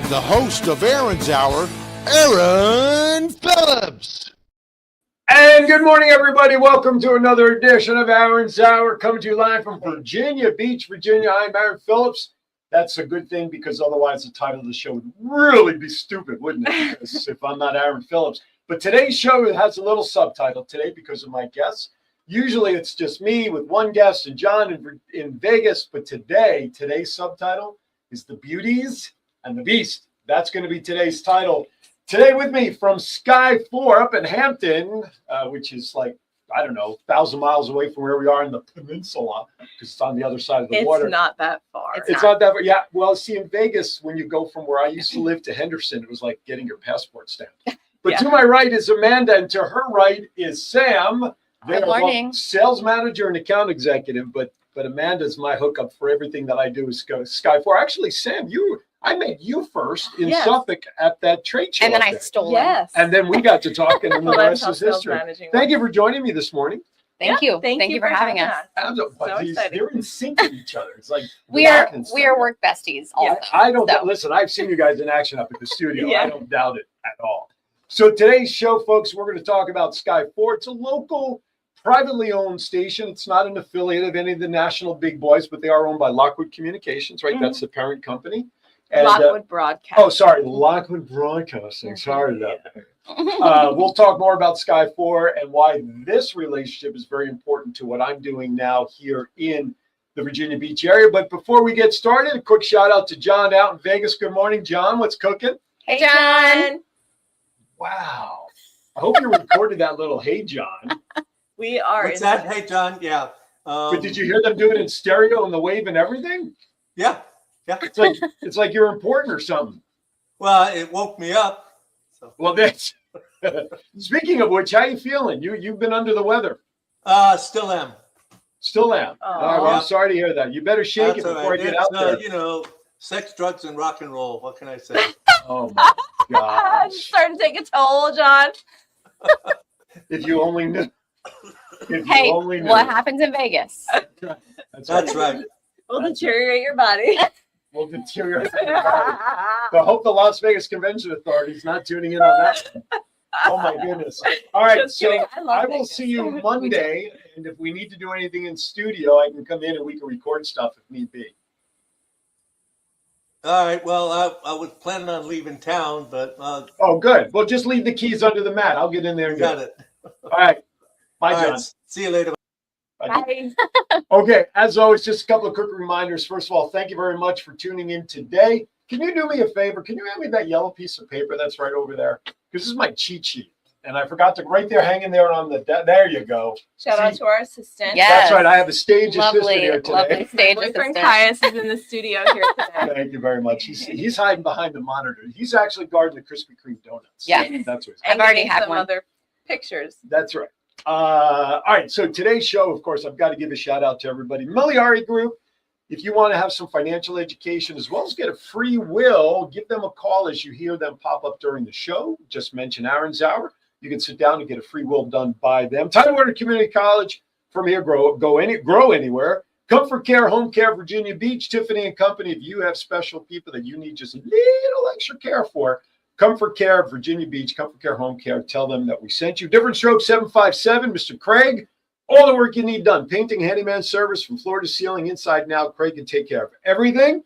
the host of Aaron's Hour, Aaron Phillips. And good morning, everybody. Welcome to another edition of Aaron's Hour, coming to you live from Virginia Beach, Virginia. I'm Aaron Phillips. That's a good thing, because otherwise the title of the show would really be stupid, wouldn't it? Because if I'm not Aaron Phillips. But today's show has a little subtitle today because of my guests. Usually it's just me with one guest and John in Vegas. But today's subtitle is The Beauties and the Beast. That's going to be today's title. Today with me from Sky 4 up in Hampton, which is like, I don't know, 1,000 miles away from where we are in the peninsula, because it's on the other side of the water. It's not that far. It's not that far. Yeah. Well, see, in Vegas, when you go from where I used to live to Henderson, it was like getting your passport stamped. But to my right is Amanda, and to her right is Sam. Good morning. Sales manager and account executive, but Amanda's my hookup for everything that I do is Sky 4. Actually, Sam, I met you first in Suffolk at that trade show. And then I stole it. And then we got to talk, and then the rest is history. Thank you for joining me this morning. Thank you. Thank you for having us. They're in sync with each other. It's like we are work besties. Also, I don't listen. I've seen you guys in action up at the studio. I don't doubt it at all. So today's show, folks, we're going to talk about Sky 4. It's a local, privately owned station. It's not an affiliate of any of the national big boys, but they are owned by Lockwood Communications, right? Mm-hmm. That's the parent company. And, Lockwood Broadcasting. Oh, sorry, Lockwood Broadcasting. Sorry about that. We'll talk more about Sky 4 and why this relationship is very important to what I'm doing now here in the Virginia Beach area. But before we get started, a quick shout out to John out in Vegas. Good morning, John. What's cooking? Hey, John. Wow. I hope you recorded that little "Hey, John." We are. What's that? Hey, John. Yeah. But did you hear them do it in stereo and the wave and everything? Yeah. It's like you're important or something. Well, it woke me up. So. Well, that's speaking of which, how you feeling? You've been under the weather. Still am. Still am. All right, well, I'm sorry to hear that. You better shake it before I get out there. You know, sex, drugs, and rock and roll. What can I say? Oh my gosh. It's starting to take a toll, John. If you only knew. Hey, what happens in Vegas? That's right. We'll deteriorate your body. We'll deteriorate your body. But I hope the Las Vegas Convention Authority is not tuning in on that. Oh my goodness. All right, so I will see you Monday, and if we need to do anything in studio, I can come in and we can record stuff if need be. All right. Well, I was planning on leaving town, but oh, good. Well, just leave the keys under the mat. I'll get in there and got it. All right. Bye, John. Right. See you later. Bye. Okay. As always, just a couple of quick reminders. First of all, thank you very much for tuning in today. Can you do me a favor? Can you hand me that yellow piece of paper that's right over there? Because this is my cheat sheet. And I forgot to right there, hanging there on the there you go. Shout out to our assistant. Yes. That's right. I have a stage assistant here today. Lovely stage assistant. assistant. Caius is in the studio here today. Thank you very much. He's hiding behind the monitor. He's actually guarding the Krispy Kreme donuts. Yeah. That's what I've already had some one. other pictures. That's right. All right. So today's show, of course, I've got to give a shout out to everybody. Miliari Group. If you want to have some financial education as well as get a free will, give them a call as you hear them pop up during the show. Just mention Aaron's Hour. You can sit down and get a free will done by them. Tidewater Community College. From here, grow anywhere. Comfort Care, Home Care, Virginia Beach, Tiffany and Company. If you have special people that you need just a little extra care for, Comfort Care, Virginia Beach, Comfort Care, Home Care. Tell them that we sent you. Different Stroke 757, Mr. Craig. All the work you need done. Painting, handyman service from floor to ceiling, inside and out. Craig can take care of everything.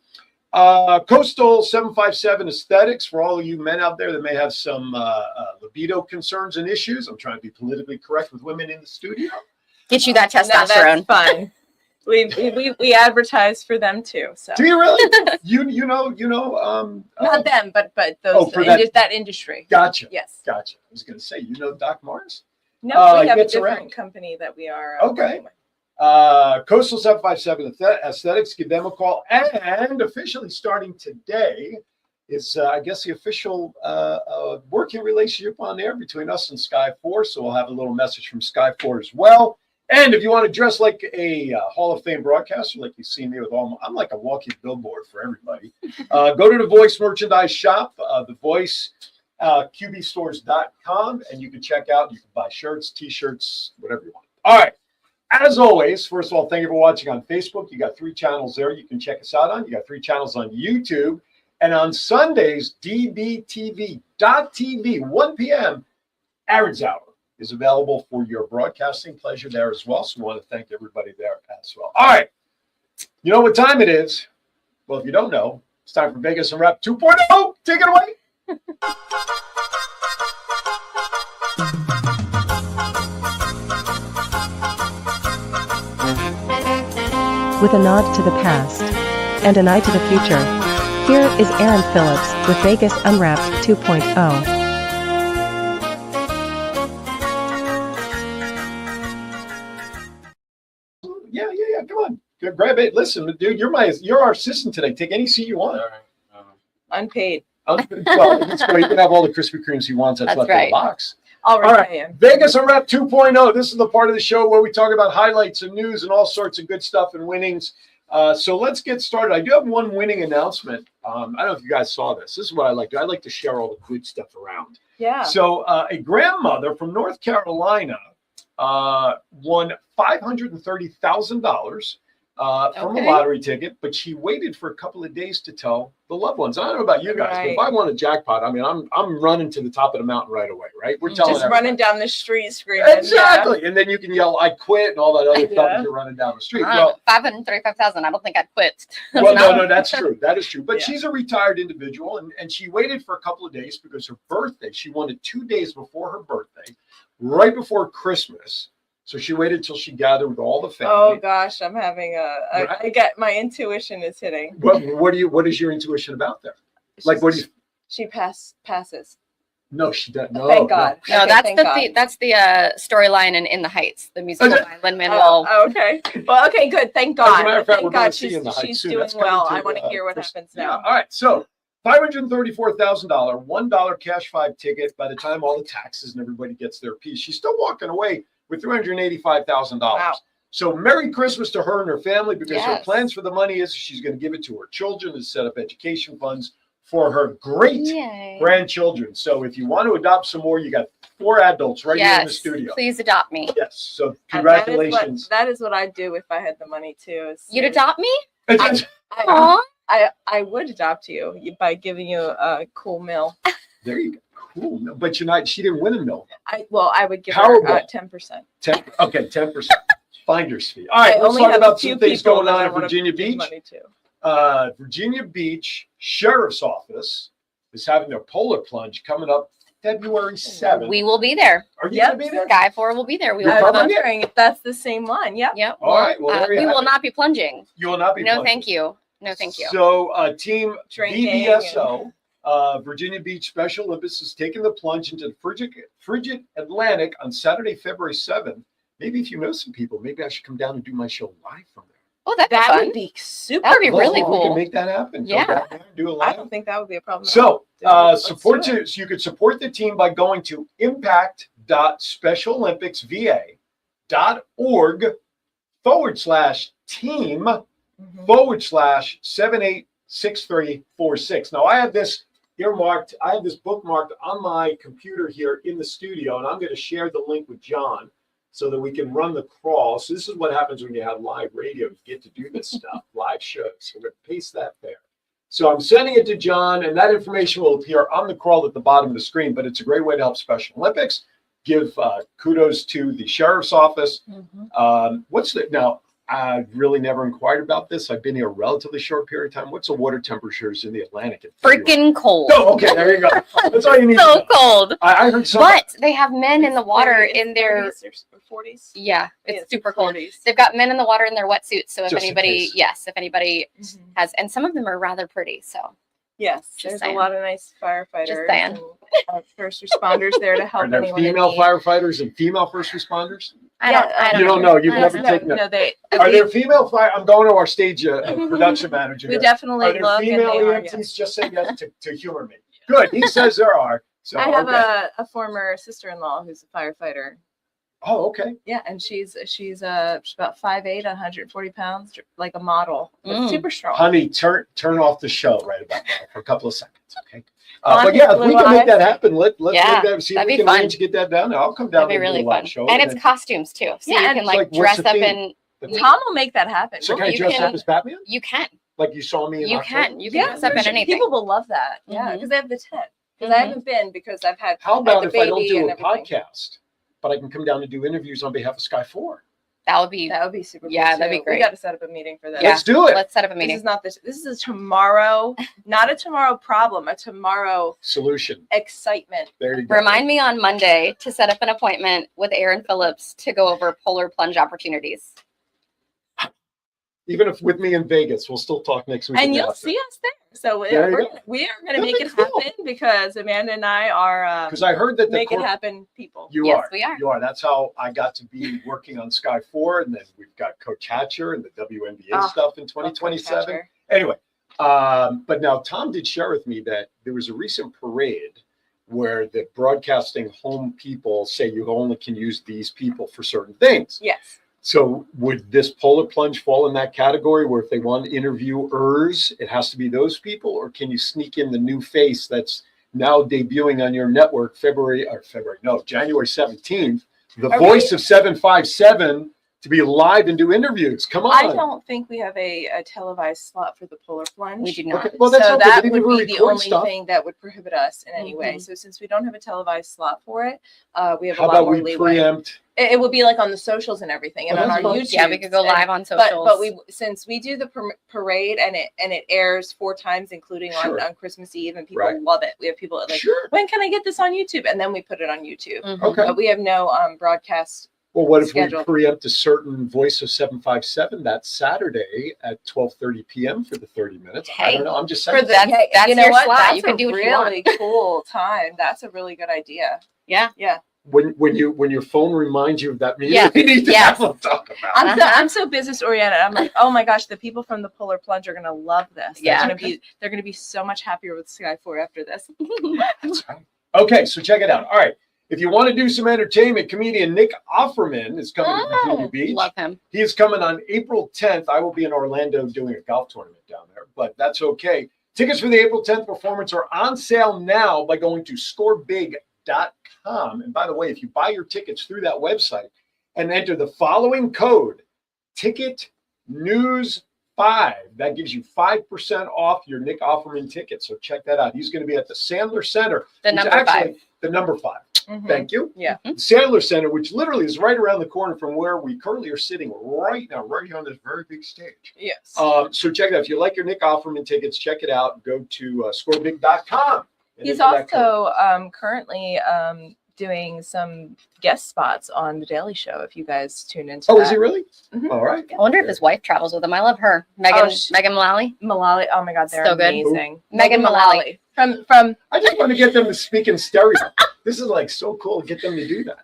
Coastal 757 Aesthetics for all of you men out there that may have some libido concerns and issues. I'm trying to be politically correct with women in the studio. Get you that testosterone. No, that's fine. We advertise for them too. So do you really? you know. Not them, but those that industry. Gotcha. Yes. Gotcha. I was going to say, Doc Mars? No, we have a different company that we are. Okay. Coastal 757 Aesthetics, give them a call. And officially starting today is, I guess, the official working relationship on there between us and Sky 4. So we'll have a little message from Sky 4 as well. And if you want to dress like a Hall of Fame broadcaster, like you see me with I'm like a walking billboard for everybody. Go to the Voice merchandise shop, the Voice QBstores.com, and you can check out. You can buy shirts, T-shirts, whatever you want. All right. As always, first of all, thank you for watching on Facebook. You got 3 channels there you can check us out on. You got 3 channels on YouTube. And on Sundays, WWDBTV.TV, 1 p.m., Aaron's Hour is available for your broadcasting pleasure there as well. So we want to thank everybody there as well. All right. You know what time it is? Well, if you don't know, it's time for Vegas and Rap 2.0. Take it away. With a nod to the past and an eye to the future, here is Aaron Phillips with Vegas Unwrapped 2.0. Yeah. Come on. Grab it. Listen, dude, you're our assistant today. Take any seat you want. All right. Unpaid. Well, you can have all the Krispy Kremes he wants. That's left in the box. All All right, right. Vegas and Rep 2.0. This is the part of the show where we talk about highlights and news and all sorts of good stuff and winnings. So let's get started. I do have one winning announcement. I don't know if you guys saw this. This is what I like to do. I like to share all the good stuff around. Yeah. So a grandmother from North Carolina won $530,000 from a lottery ticket, but she waited for a couple of days to tell the loved ones. I don't know about you guys, but if I won a jackpot, I mean, I'm running to the top of the mountain right away, right? We're telling just running down the street screaming. Exactly. Yeah. And then you can yell, I quit, and all that other stuff as you're running down the street. Well, 535,000. I don't think I'd quit. Well, no, that's true. That is true. But she's a retired individual, and she waited for a couple of days because her birthday, she wanted 2 days before her birthday, right before Christmas. So she waited till she gathered with all the family. Oh gosh, I'm having I get my intuition is hitting. What is your intuition about there? Like what do you? She passes. No, she doesn't. No, thank God. No, Okay, that's the storyline in The Heights, the musical by Lin-Manuel. Okay. Well, okay, good. Thank God. As a matter of fact, Thank God she's doing well. I want to hear what happens now. All right, so $534,000, $1 cash 5 ticket. By the time all the taxes and everybody gets their piece, she's still walking away with $385,000. Wow. So Merry Christmas to her and her family, because her plans for the money is she's going to give it to her children to set up education funds for her great grandchildren. So if you want to adopt some more, you got 4 adults right here in the studio. Please adopt me. Yes. So congratulations. That is what I'd do if I had the money too. You'd adopt me? I would adopt you by giving you a cool meal. There you go. Cool. But you're not. She didn't win a mill. I would give her 10%. 10%. Finder's fee. All right. Let's talk about some things going on in Virginia Beach. Virginia Beach Sheriff's Office is having their polar plunge coming up February 7th. We will be there. Are you going to be there? Sky 4 will be there. We will I'm wondering if that's the same one. Yep. All right. Well, we will not be plunging. You will not be plunging. No, thank you. No, thank you. So, Team VBSO. Virginia Beach Special Olympics is taking the plunge into the frigid Atlantic on Saturday, February 7th. Maybe if you know some people, maybe I should come down and do my show live from there. Oh, that would be super. That would be really cool. We can make that happen. Yeah. Do it live. I don't think that would be a problem. So, so you could support the team by going to impact.specialolympicsva.org/team/786346. Now I have this earmarked. I have this bookmarked on my computer here in the studio, and I'm going to share the link with John so that we can run the crawl. So this is what happens when you have live radio. You get to do this stuff, live shows. So we're going to paste that there. So I'm sending it to John, and that information will appear on the crawl at the bottom of the screen, but it's a great way to help Special Olympics. Give kudos to the Sheriff's Office. Now, I've really never inquired about this. I've been here a relatively short period of time. What's the water temperatures in the Atlantic? Freaking cold. Oh, okay, there you go. That's all you need. So cold. I heard something. But they have men in the water in their 40s. Yeah, it's super cold. 40s. They've got men in the water in their wetsuits. So if Just anybody has, and some of them are rather pretty. So yes, there's a lot of nice firefighters and first responders there to help. Are there female firefighters and female first responders? I don't know. You've never taken it. No, Are there female fire? I'm going to our stage production manager. We definitely are there look. Female EMTs? Just say yes to humor me. Good. He says there are. So I have a former sister-in-law who's a firefighter. Oh, okay. Yeah, and she's about 5'8", 140 pounds, like a model. Super strong. Honey, turn off the show right about now for a couple of seconds, okay? But yeah, if we can make that happen, let's make that. See if we can arrange to get that down. I'll come down. That'd be really fun. Show and it's costumes too, so you can like dress up in. Tom will make that happen. So can I dress up as Batman? You can. Like you saw me in You October? can dress up in anything. People will love that. Yeah, Mhm. because they have the tent. Because I haven't been because I've had. How about the if I don't baby do and a everything. podcast, but I can come down and do interviews on behalf of Sky 4? That would be. That would be super. Yeah, cool that'd be too. great. We got to set up a meeting for that. Yeah. Let's do it. Let's set up a This meeting. is not this. This is a tomorrow, not a tomorrow problem. A tomorrow Solution. excitement. There you go. Remind me on Monday to set up an appointment with Aaron Phillips to go over polar plunge opportunities. Even if with me in Vegas, we'll still talk next week. And the you'll after. see us there. So There you we're, go. we are going to That'd make be it cool. happen because Amanda and I are Because I heard that the make it corp- happen people. You Yes, are. we are. You are. That's how I got to be working on Sky 4. And then we've got Coach Hatcher and the WNBA Ah, stuff in Love Coach 2027. Hatcher. Anyway, but now Tom did share with me that there was a recent parade where the broadcasting home people say you only can use these people for certain things. Yes. So would this polar plunge fall in that category where if they want interviewers, it has to be those people, or can you sneak in the new face that's now debuting on your network January 17th, the Are voice of 757 to be live and do interviews? Come on. I don't think we have a televised slot for the polar plunge. We do not. Okay, well, that's so okay. that But even would we be the record only stuff. thing that would prohibit us in any way. Mhm. So since we don't have a televised slot for it, we have How a lot about more we leeway. preempt? It would be like on the socials and everything, and Oh, on that's our fine. YouTube. Yeah, we could go and- live on socials. But we since we do the parade and it airs 4 times, including Sure. on Christmas Eve, and people Right. love it. We have people like, Sure. when can I get this on YouTube? And then we put it on YouTube. Mhm. Okay. But we have no broadcast. Well, what if schedule. we preempt a certain voice of 757 that Saturday at 12:30 p.m. for the 30 minutes? I Hey, don't know. I'm just For saying. the, That's you know your what? slot. That's You can a do what you want. really cool time. That's a really good idea. Yeah. Yeah. When your phone reminds you of that meeting, Yeah. we need to Yes. have a talk about. I'm so business oriented. I'm like, oh my gosh, the people from the Polar Plunge are gonna love this. Yeah. They're gonna be so much happier with Sky 4 after this. That's right. Okay, so check it out. All right. If you want to do some entertainment, comedian Nick Offerman is coming to Virginia Beach. Love him. He is coming on April 10th. I will be in Orlando doing a golf tournament down there, but that's okay. Tickets for the April 10th performance are on sale now by going to scorebig.com. And by the way, if you buy your tickets through that website and enter the following code, Ticket News 5, that gives you 5% off your Nick Offerman ticket. So check that out. He's going to be at the Sandler Center. The which number 5. The number 5. Mhm. Thank you. Yeah. Sandler Center, which literally is right around the corner from where we currently are sitting right now, right here on this very big stage. Yes. So check it out. If you like your Nick Offerman tickets, check it out. Go to scorebig.com. and He's enter that code. also currently doing some guest spots on The Daily Show. If you guys tune into Oh, that. is he really? Mhm. All right. I wonder if his wife travels with him. I love her. Megan Mullally. Mullally. Oh my God, they're So good. amazing. Megan Mullally. From I just want to get them to speak in stereo. This is like so cool to get them to do that.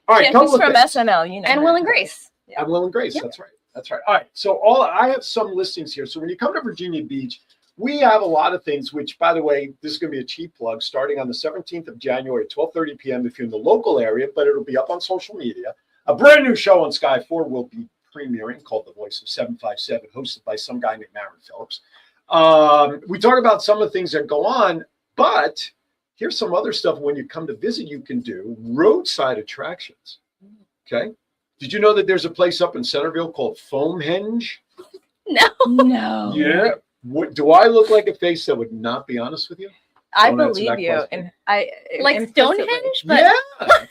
All right, yeah, couple he's of from things. SNL, you know. And her. Will and Grace. I'm Will and Grace. Yep. That's right. That's right. All right. So I have some listings here. So when you come to Virginia Beach, we have a lot of things, which, by the way, this is going to be a cheap plug, starting on the 17th of January at 12:30 p.m. if you're in the local area, but it'll be up on social media. A brand new show on Sky 4 will be premiering called The Voice of 757, hosted by some guy named Aaron Phillips. We talk about some of the things that go on, but here's some other stuff when you come to visit you can do. Roadside attractions. Okay. Did you know that there's a place up in Centerville called Foamhenge? No. No. Yeah. What, do I look like a face that would not be honest with you? I Don't answer believe that you. question. And I Like implicitly. Stonehenge? But Yeah.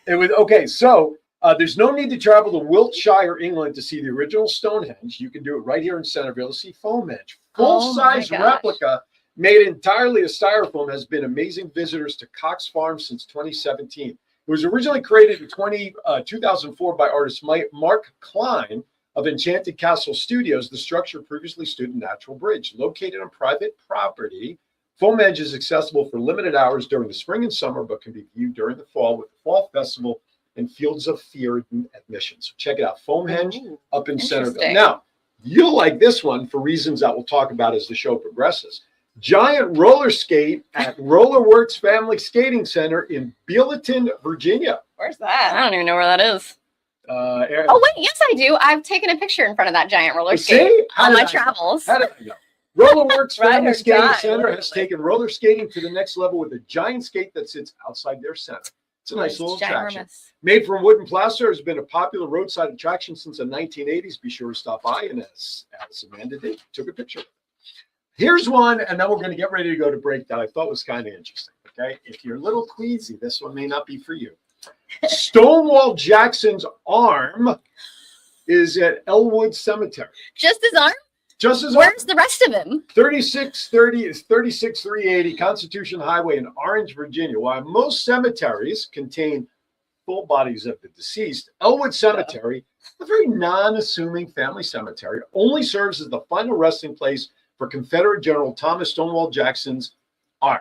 It was okay. So there's no need to travel to Wiltshire, England to see the original Stonehenge. You can do it right here in Centerville to see Foamhenge. Full-size Oh my gosh. replica made entirely of styrofoam has been amazing visitors to Cox Farm since 2017. It was originally created in 2004 by artist Mark Klein of Enchanted Castle Studios. The structure previously stood in Natural Bridge. Located on private property, Foamhenge is accessible for limited hours during the spring and summer, but can be viewed during the fall with the Fall Festival and Fields of Fear admission. So check it out. Foamhenge up in Centerville. Interesting. Now, you'll like this one for reasons that we'll talk about as the show progresses. Giant roller skate at Rollerworks Family Skating Center in Beaverton, Virginia. Where's I that? don't even know where that is. Aaron, Oh, wait. Yes, I do. I've taken a picture in front of that giant roller skate see? How on did my I know? travels. How did I know? Rollerworks Ride Family or Skating die, Center has literally. taken roller skating to the next level with a giant skate that sits outside their center. It's a nice little attraction. Ginormous. Made from wood and plaster, has been a popular roadside attraction since the 1980s. Be sure to stop by, and as Amanda did, took a picture. Here's one, and then we're going to get ready to go to break that I thought was kind of interesting. Okay, if you're a little queasy, this one may not be for you. Stonewall Jackson's arm is at Elwood Cemetery. Just his arm? Just his Where's the rest of him? 3630 is 36380 Constitution Highway in Orange, Virginia. While most cemeteries contain full bodies of the deceased, Elwood Cemetery, a very non-assuming family cemetery, only serves as the final resting place for Confederate General Thomas Stonewall Jackson's arm.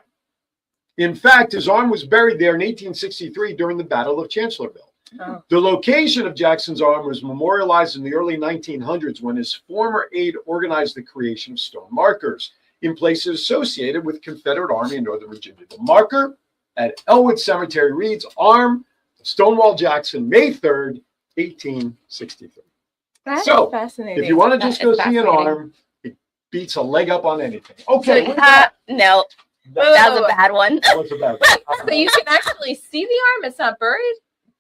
In fact, his arm was buried there in 1863 during the Battle of Chancellorsville. Oh. The location of Jackson's arm was memorialized in the early 1900s when his former aide organized the creation of stone markers in places associated with Confederate Army in Northern Virginia. The marker at Elwood Cemetery reads, Arm of Stonewall Jackson, May 3rd, 1863. That's So, fascinating. If you want to just That go is see an fascinating. arm, it beats a leg up on anything. Okay. No, that was a bad one. What's about So you can actually see the arm. It's not buried.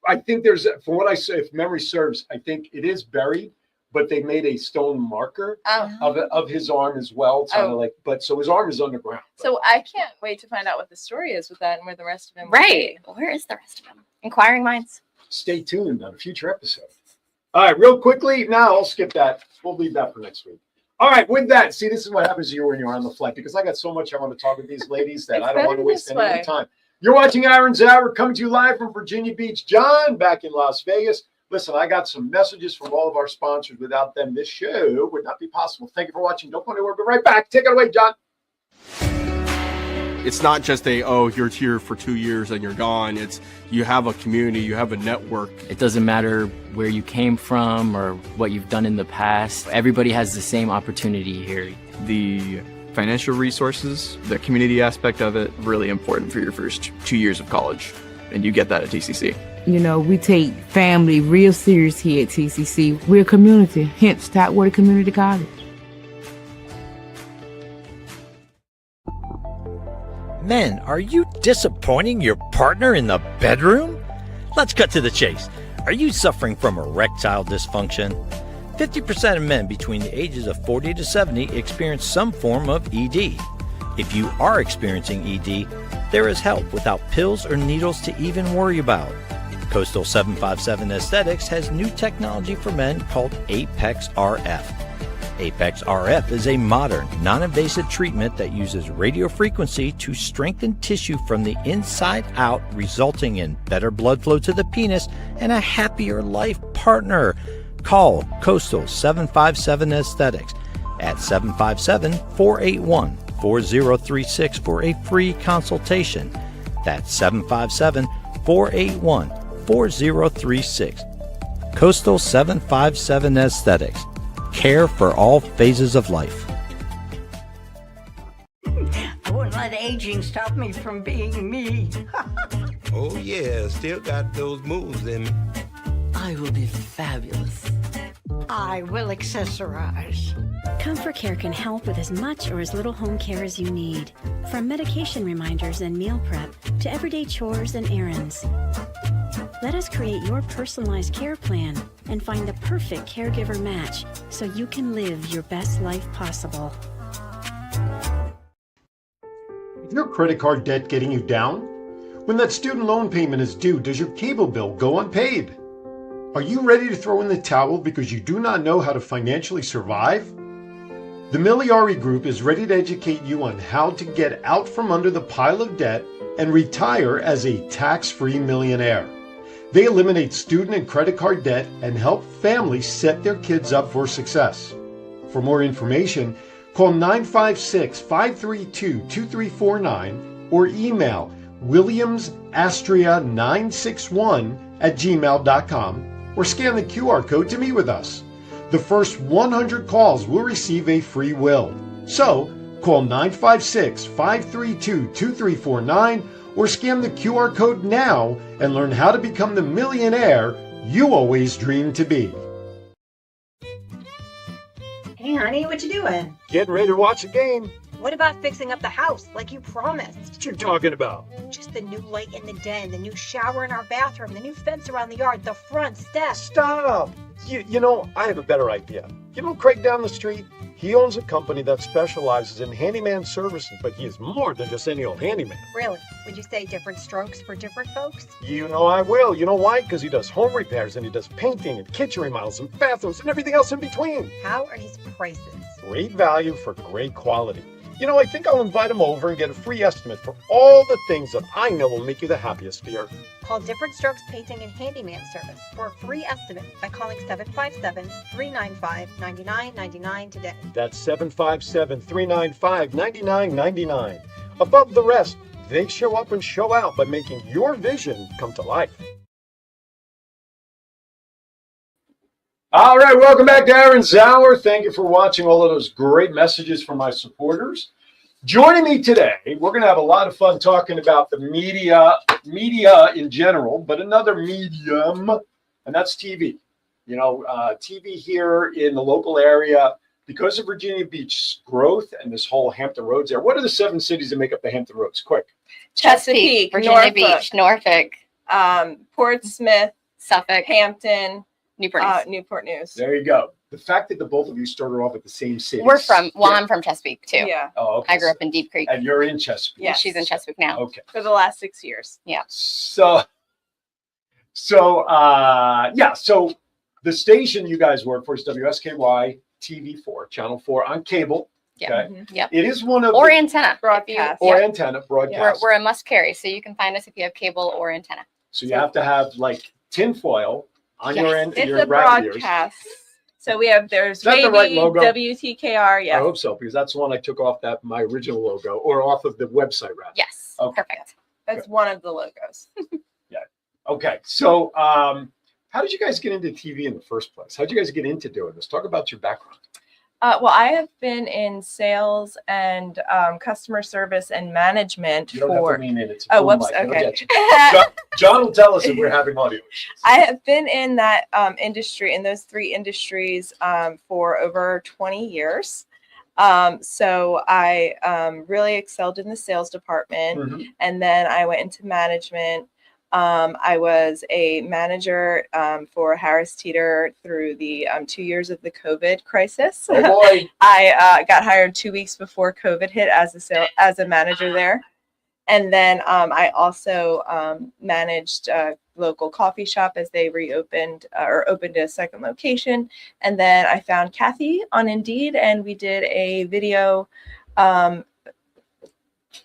I think there's, from what I say, if memory serves, I think it is buried, but they made a stone marker Oh. of his arm as well. Kind of Oh. like, but so his arm is underground. So I can't wait to find out what the story is with that and where the rest of him. will Right. be. Where is the rest of him? Inquiring minds. Stay tuned on a future episode. All right, real quickly. Now I'll skip that. We'll leave that for next week. All right, with that, see, this is what happens to you when you're on the flight, because I got so much I want to talk with these ladies that It's I don't want to better waste this any more way. time. You're watching Aaron's Hour, coming to you live from Virginia Beach. John, back in Las Vegas. Listen, I got some messages from all of our sponsors. Without them, this show would not be possible. Thank you for watching. Don't go anywhere. Be right back. Take it away, John. It's not just you're here for 2 years and you're gone. It's you have a community, you have a network. It doesn't matter where you came from or what you've done in the past. Everybody has the same opportunity here. The financial resources, the community aspect of it, really important for your first 2 years of college. And you get that at TCC. You know, we take family real serious here at TCC. We're a community, hence Tidewater Community College. Men, are you disappointing your partner in the bedroom? Let's cut to the chase. Are you suffering from erectile dysfunction? 50% of men between the ages of 40 to 70 experience some form of ED. If you are experiencing ED, there is help without pills or needles to even worry about. Coastal 757 Aesthetics has new technology for men called Apex RF. Apex RF is a modern, non-invasive treatment that uses radio frequency to strengthen tissue from the inside out, resulting in better blood flow to the penis and a happier life partner. Call Coastal 757 Aesthetics at 757-481-4036 for a free consultation. That's 757-481-4036. Coastal 757 Aesthetics. Care for all phases of life. I wouldn't let aging stop me from being me. Oh yeah, still got those moves in me. I will be fabulous. I will accessorize. Comfort Care can help with as much or as little home care as you need. From medication reminders and meal prep to everyday chores and errands. Let us create your personalized care plan and find the perfect caregiver match so you can live your best life possible. Is your credit card debt getting you down? When that student loan payment is due, does your cable bill go unpaid? Are you ready to throw in the towel because you do not know how to financially survive? The Miliari Group is ready to educate you on how to get out from under the pile of debt and retire as a tax-free millionaire. They eliminate student and credit card debt and help families set their kids up for success. For more information, call 956-532-2349 or email williamsastria961@gmail.com or scan the QR code to meet with us. The first 100 calls will receive a free will. So, call 956-532-2349 or scan the QR code now and learn how to become the millionaire you always dreamed to be. Hey, honey, what you doing? Getting ready to watch a game. What about fixing up the house like you promised? What you talking about? Just the new light in the den, the new shower in our bathroom, the new fence around the yard, the front steps. Stop! You know, I have a better idea. You know Craig down the street? He owns a company that specializes in handyman services, but he is more than just any old handyman. Really? Would you say different strokes for different folks? You know I will. You know why? Because he does home repairs and he does painting and kitchen remodels and bathrooms and everything else in between. How are his prices? Great value for great quality. You know, I think I'll invite him over and get a free estimate for all the things that I know will make you the happiest, dear. Call Different Strokes Painting and Handyman Service for a free estimate by calling 757-395-9999 today. That's 757-395-9999. Above the rest, they show up and show out by making your vision come to life. All right, welcome back to Aaron's Hour. Thank you for watching all of those great messages from my supporters. Joining me today, we're going to have a lot of fun talking about the media in general, but another medium, and that's TV. You know, TV here in the local area, because of Virginia Beach's growth and this whole Hampton Roads area. What are the 7 cities that make up the Hampton Roads? Quick. Chesapeake, Virginia Beach, Norfolk, Portsmouth, Suffolk, Hampton, Newport News. News. There you go. The fact that the both of you started off at the same city. I'm from Chesapeake too. Yeah. Oh, okay. I grew up in Deep Creek. And you're in Chesapeake. Yes. She's in Chesapeake now. Okay. For the last 6 years. Yeah. So the station you guys work for is WSKY TV4, Channel 4 on cable. Yeah. Okay. Yep. It is one of or antenna broadcast. Antenna broadcast. We're a must carry, so you can find us if you have cable or antenna. So you have to have like tinfoil on your end. It's your a rabbit ears. broadcast. So we have Is that the right logo? WTKR. Yeah. I hope so, because that's the one I took off my original logo, or off of the website rather. Yes. Okay. Perfect. That's one of the logos. Yeah. Okay. So how did you guys get into TV in the first place? How did you guys get into doing this? Talk about your background. Well, I have been in sales and customer service and management You don't for. have to lean in. It's a Oh, boom whoops. mic. It'll Okay. get you. John will tell us if we're having audio issues. I have been in that industry, in those 3 industries, for over 20 years. So I really excelled in the sales department, and then I went into management. I was a manager for Harris Teeter through the 2 years of the COVID crisis. Oh boy! I got hired 2 weeks before COVID hit as a manager there, and then I also managed a local coffee shop as they reopened or opened a second location. And then I found Kathy on Indeed, and we did a video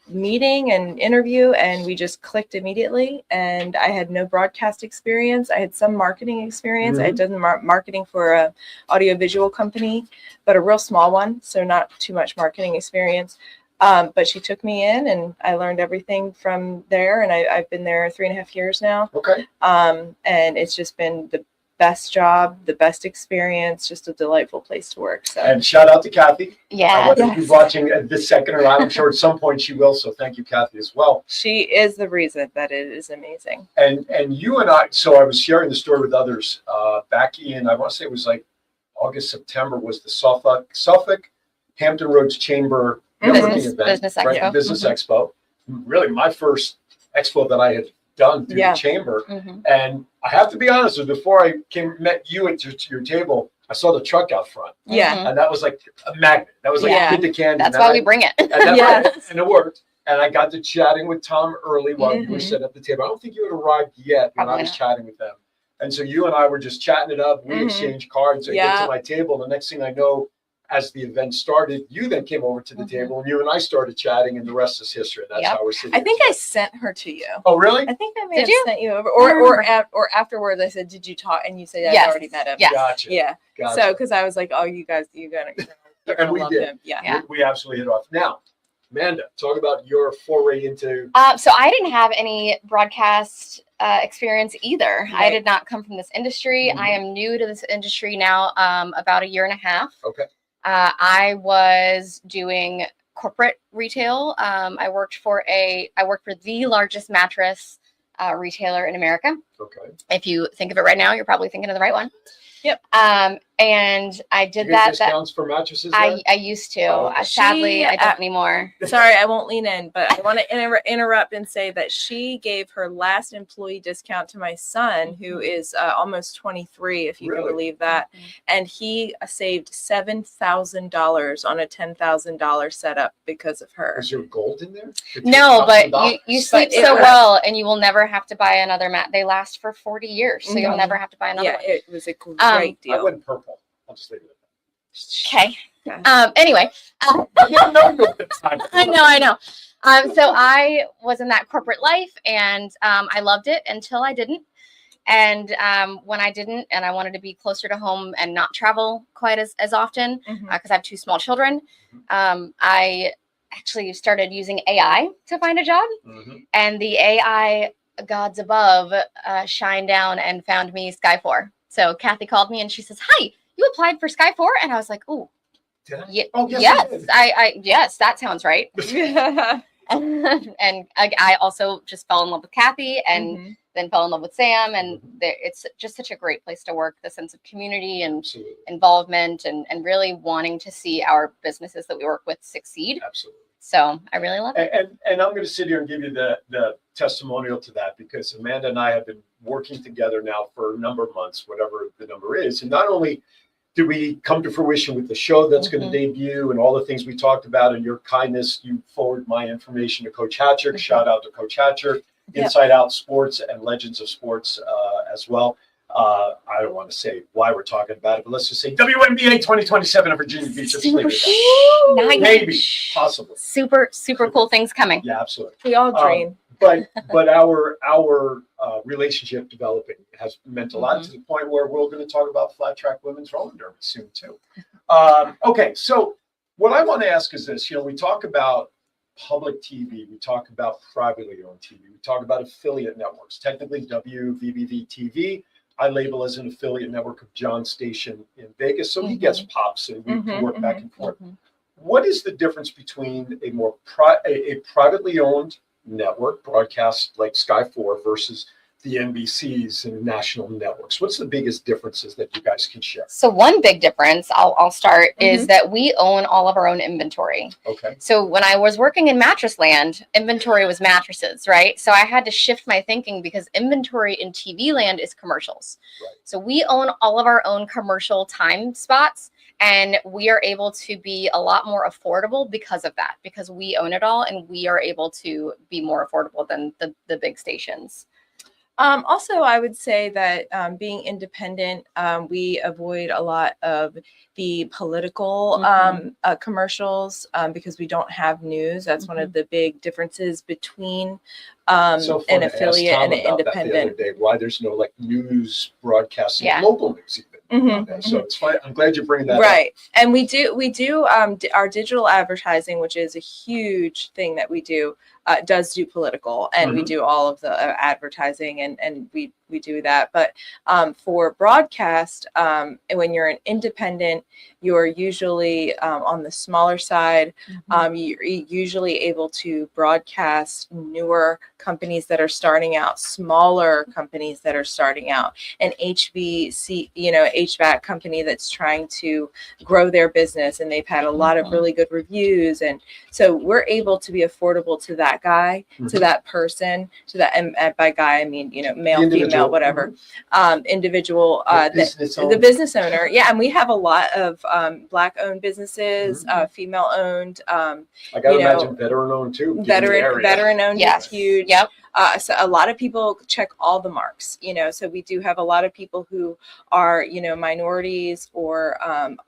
meeting and interview, and we just clicked immediately. And I had no broadcast experience. I had some marketing experience. I had done marketing for a audiovisual company, but a real small one, so not too much marketing experience. But she took me in, and I learned everything from there, and I've been there 3.5 years now. Okay. And it's just been the best job, the best experience, just a delightful place to work. So. And shout out to Kathy. Yeah. Whether she's watching this second or not, I'm sure at some point she will. So thank you, Kathy, as well. She is the reason that it is amazing. And you and I, so I was sharing the story with others back in, I want to say it was like August, September, was the Suffolk Hampton Roads Chamber networking event. Business Expo. Right? Business Expo. Really my first expo that I had done through the chamber. And I have to be honest with you, before I met you at your table, I saw the truck out front. Yeah. And that was like a magnet. That was like hit the candy. That's why we bring it. And, and it worked. And I got to chatting with Tom early while you were sitting at the table. I don't think you had arrived yet when I was chatting with them. And so you and I were just chatting it up. We exchanged cards. I get to my table. The next thing I know, as the event started, you then came over to the table, and you and I started chatting, and the rest is history. And that's how we're sitting. I think I sent her to you. Oh, really? I think I may have sent you over, or afterwards I said, "Did you talk?" And you said, "I already met him." Yes. Gotcha. Yeah. Gotcha. So, because I was like, "Oh, you guys, you're gonna and we love did. him." Yeah. We absolutely hit off. Now, Amanda, talk about your foray into. So I didn't have any broadcast experience either. I did not come from this industry. I am new to this industry now, about 1.5 years. Okay. I was doing corporate retail. I worked for the largest mattress retailer in America. Okay. If you think of it right now, you're probably thinking of the right one. Yep. And I did You get that. discounts for mattresses there? I used to. Oh, okay. Sadly, I don't anymore. Sorry, I won't lean in, but I want to interrupt and say that she gave her last employee discount to my son, who is almost 23, if you can believe that. And he saved $7,000 on a $10,000 setup because of her. Is there gold in there? No, but you sleep so well, and you will never have to buy another mat. They last for 40 years, so you'll never have to buy another one. It was a great deal. I went purple. I'll just leave it at that. Okay. Anyway. I know. So I was in that corporate life, and I loved it until I didn't. And when I didn't, and I wanted to be closer to home and not travel quite as often, because I have 2 small children, I actually started using AI to find a job. And the AI gods above shined down and found me Sky 4. So Kathy called me and she says, "Hi, you applied for Sky 4?" And I was like, "Ooh, did I? Yeah, Oh, yes, yes, yes, that sounds right." And I also just fell in love with Kathy, and then fell in love with Sam, and it's just such a great place to work. The sense of community and involvement, and really wanting to see our businesses that we work with succeed. Absolutely. So I really love it. And I'm going to sit here and give you the testimonial to that, because Amanda and I have been working together now for a number of months, whatever the number is. And not only did we come to fruition with the show that's going to debut and all the things we talked about, and your kindness, you forward my information to Coach Hatcher. Shout out to Coach Hatcher, Inside Out Sports and Legends of Sports as well. I don't want to say why we're talking about it, but let's just say WNBA 2027 in Virginia Beach. Let's leave it at that. Maybe, possibly. Super cool things coming. Yeah, absolutely. We all dream. But our relationship developing has meant a lot, to the point where we're going to talk about flat track women's roller derby soon too. Okay, so what I want to ask is this: we talk about public TV, we talk about privately owned TV, we talk about affiliate networks. Technically, WWDBTV, I label as an affiliate network of John's station in Vegas, so he gets pops and we can work back and forth. What is the difference between a privately owned network broadcast like Sky 4 versus the NBCs and national networks? What's the biggest differences that you guys can share? So one big difference, I'll start, is that we own all of our own inventory. Okay. So when I was working in mattress land, inventory was mattresses, right? So I had to shift my thinking, because inventory in TV land is commercials. Right. So we own all of our own commercial time spots, and we are able to be a lot more affordable because of that, because we own it all, and we are able to be more affordable than the big stations. Also, I would say that being independent, we avoid a lot of the political commercials because we don't have news. That's one of the big differences between an affiliate and an independent. Why there's no news broadcasting, local news even. So it's fine. I'm glad you're bringing that up. Right. And we do our digital advertising, which is a huge thing that we do, does do political, and we do all of the advertising, and we do that. But for broadcast, when you're an independent, you're usually on the smaller side. You're usually able to broadcast newer companies that are starting out, smaller companies that are starting out, an HVAC company that's trying to grow their business, and they've had a lot of really good reviews. And so we're able to be affordable to that guy, to that person, to that, and by guy, I mean, male, female, whatever, individual, the business owner. Yeah. And we have a lot of Black owned businesses, female owned, I gotta imagine veteran owned too. Veteran owned is huge. Yep. So a lot of people check all the marks, so we do have a lot of people who are, minorities or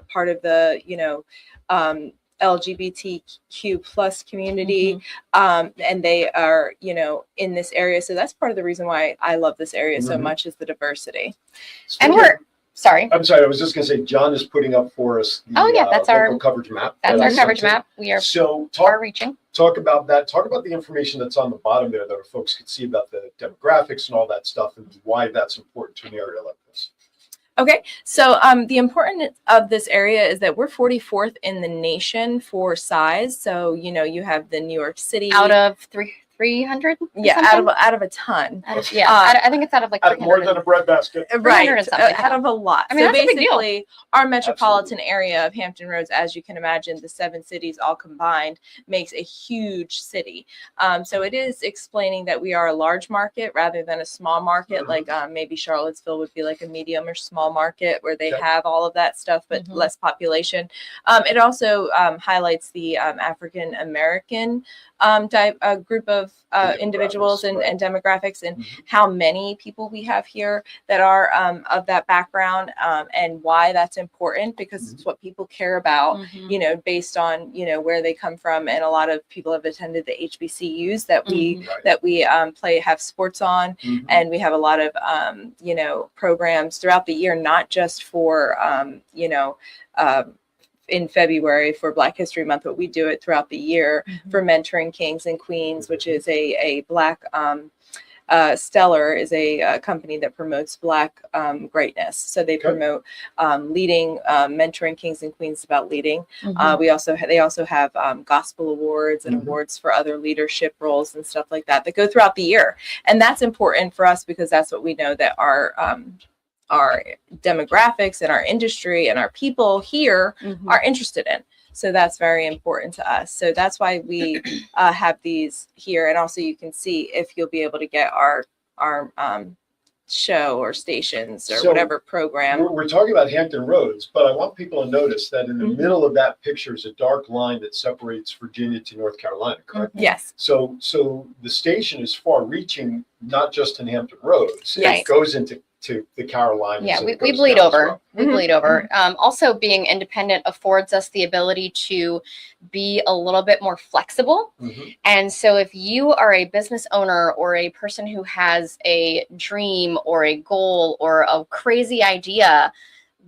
part of the, LGBTQ plus community, and they are, in this area. So that's part of the reason why I love this area so much, is the diversity. And sorry. I'm sorry. I was just going to say, John is putting up for us the that's our coverage map. That's our coverage map. We are reaching. Talk about that. Talk about the information that's on the bottom there that our folks could see about the demographics and all that stuff, and why that's important to an area like this. Okay, so the importance of this area is that we're 44th in the nation for size. So, you have the New York City out of 300. Yeah, out of a ton. I think it's out of like out of more than a breadbasket. Right, and something, out of a lot. I mean, so that's a big deal. basically, our metropolitan area of Hampton Roads, as you can imagine, the 7 cities all combined makes a huge city. So it is explaining that we are a large market rather than a small market, like maybe Charlottesville would be like a medium or small market where they have all of that stuff, but less population. It also highlights the African American group of individuals and demographics, and how many people we have here that are of that background, and why that's important, because it's what people care about, you know, based on, you know, where they come from. And a lot of people have attended the HBCUs that we have sports on, and we have a lot of you know, programs throughout the year, not just for you know, in February for Black History Month, but we do it throughout the year for Mentoring Kings and Queens, which is a Black Stellar is a company that promotes Black greatness. So they promote leading, mentoring kings and queens about leading. They also have gospel awards and awards for other leadership roles and stuff like that go throughout the year. And that's important for us because that's what we know that our demographics and our industry and our people here are interested in. So that's very important to us. So that's why we have these here. And also you can see if you'll be able to get our show or stations or whatever program. We're talking about Hampton Roads, but I want people to notice that in the middle of that picture is a dark line that separates Virginia to North Carolina, correct? Yes. So the station is far reaching, not just in Hampton Roads. It goes into the Carolinas. Yeah, we bleed over. We bleed over. Also, being independent affords us the ability to be a little bit more flexible. And so if you are a business owner or a person who has a dream or a goal or a crazy idea,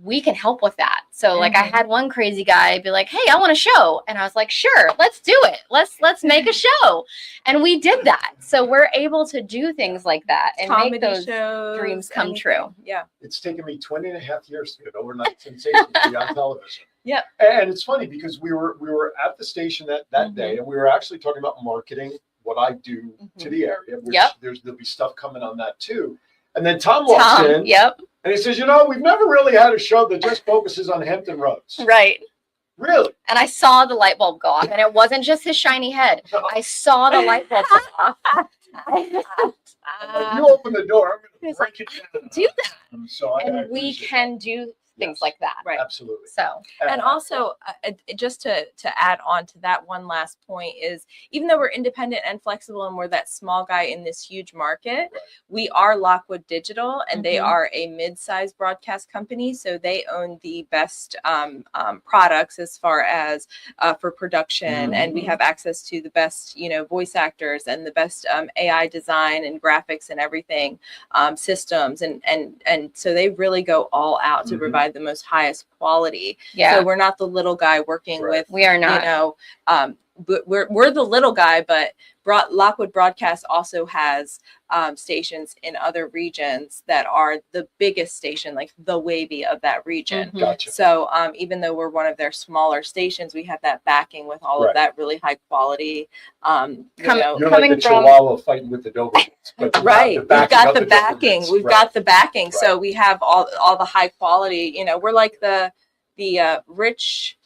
we can help with that. So like I had one crazy guy be like, hey, I want a show. And I was like, sure, let's do it. Let's make a show. And we did that. So we're able to do things like that and make those dreams come true. Yeah. It's taken me 20 and a half years to get overnight sensation to be on television. Yep. And it's funny because we were at the station that day, and we were actually talking about marketing, what I do to the area, which there'll be stuff coming on that too. And then Tom walks in. And he says, you know, we've never really had a show that just focuses on Hampton Roads. Right. Really? And I saw the light bulb go off, and it wasn't just his shiny head. I saw the light bulb go off. You open the door, I'm going to break it down. Do that. So and we can do things like that. Right. Absolutely. So, and also just to add on to that one last point is, even though we're independent and flexible and we're that small guy in this huge market, we are Lockwood Digital, and they are a mid-sized broadcast company. So they own the best products as far as for production, and we have access to the best, you know, voice actors and the best AI design and graphics and everything, systems, and so they really go all out to provide the most highest quality. So we're not the little guy working with, we are not, you know, we're the little guy, but Lockwood Broadcast also has stations in other regions that are the biggest station, like the Wavy of that region. Gotcha. So even though we're one of their smaller stations, we have that backing with all of that really high quality. You're like the Chihuahua fighting with the Dobermans. Right. We've got the backing. We've got the backing. So we have all the high quality, you know, we're like the rich,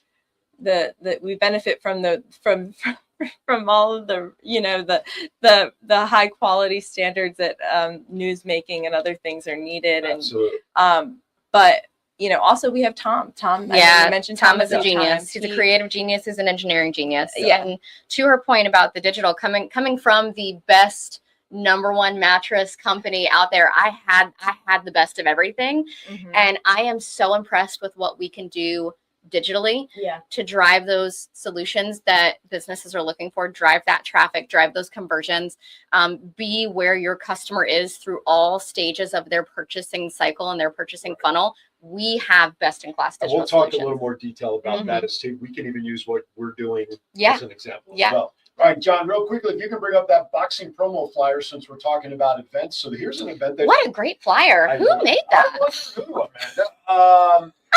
we benefit from from all of the, you know, the high quality standards that news making and other things are needed. Absolutely. And but you know, also we have Tom. I mean, you mentioned Tom is a genius. He's a creative genius. He's an engineering genius. And to her point about the digital, coming from the best #1 mattress company out there, I had the best of everything. And I am so impressed with what we can do digitally to drive those solutions that businesses are looking for, drive that traffic, drive those conversions, be where your customer is through all stages of their purchasing cycle and their purchasing funnel. We have best in class digital solutions. We'll talk solutions. a little more detail about that as to, we can even use what we're doing as an example as well. All right, John, real quickly, if you can bring up that boxing promo flyer, since we're talking about events. So here's an event that... What a great flyer. Who made that?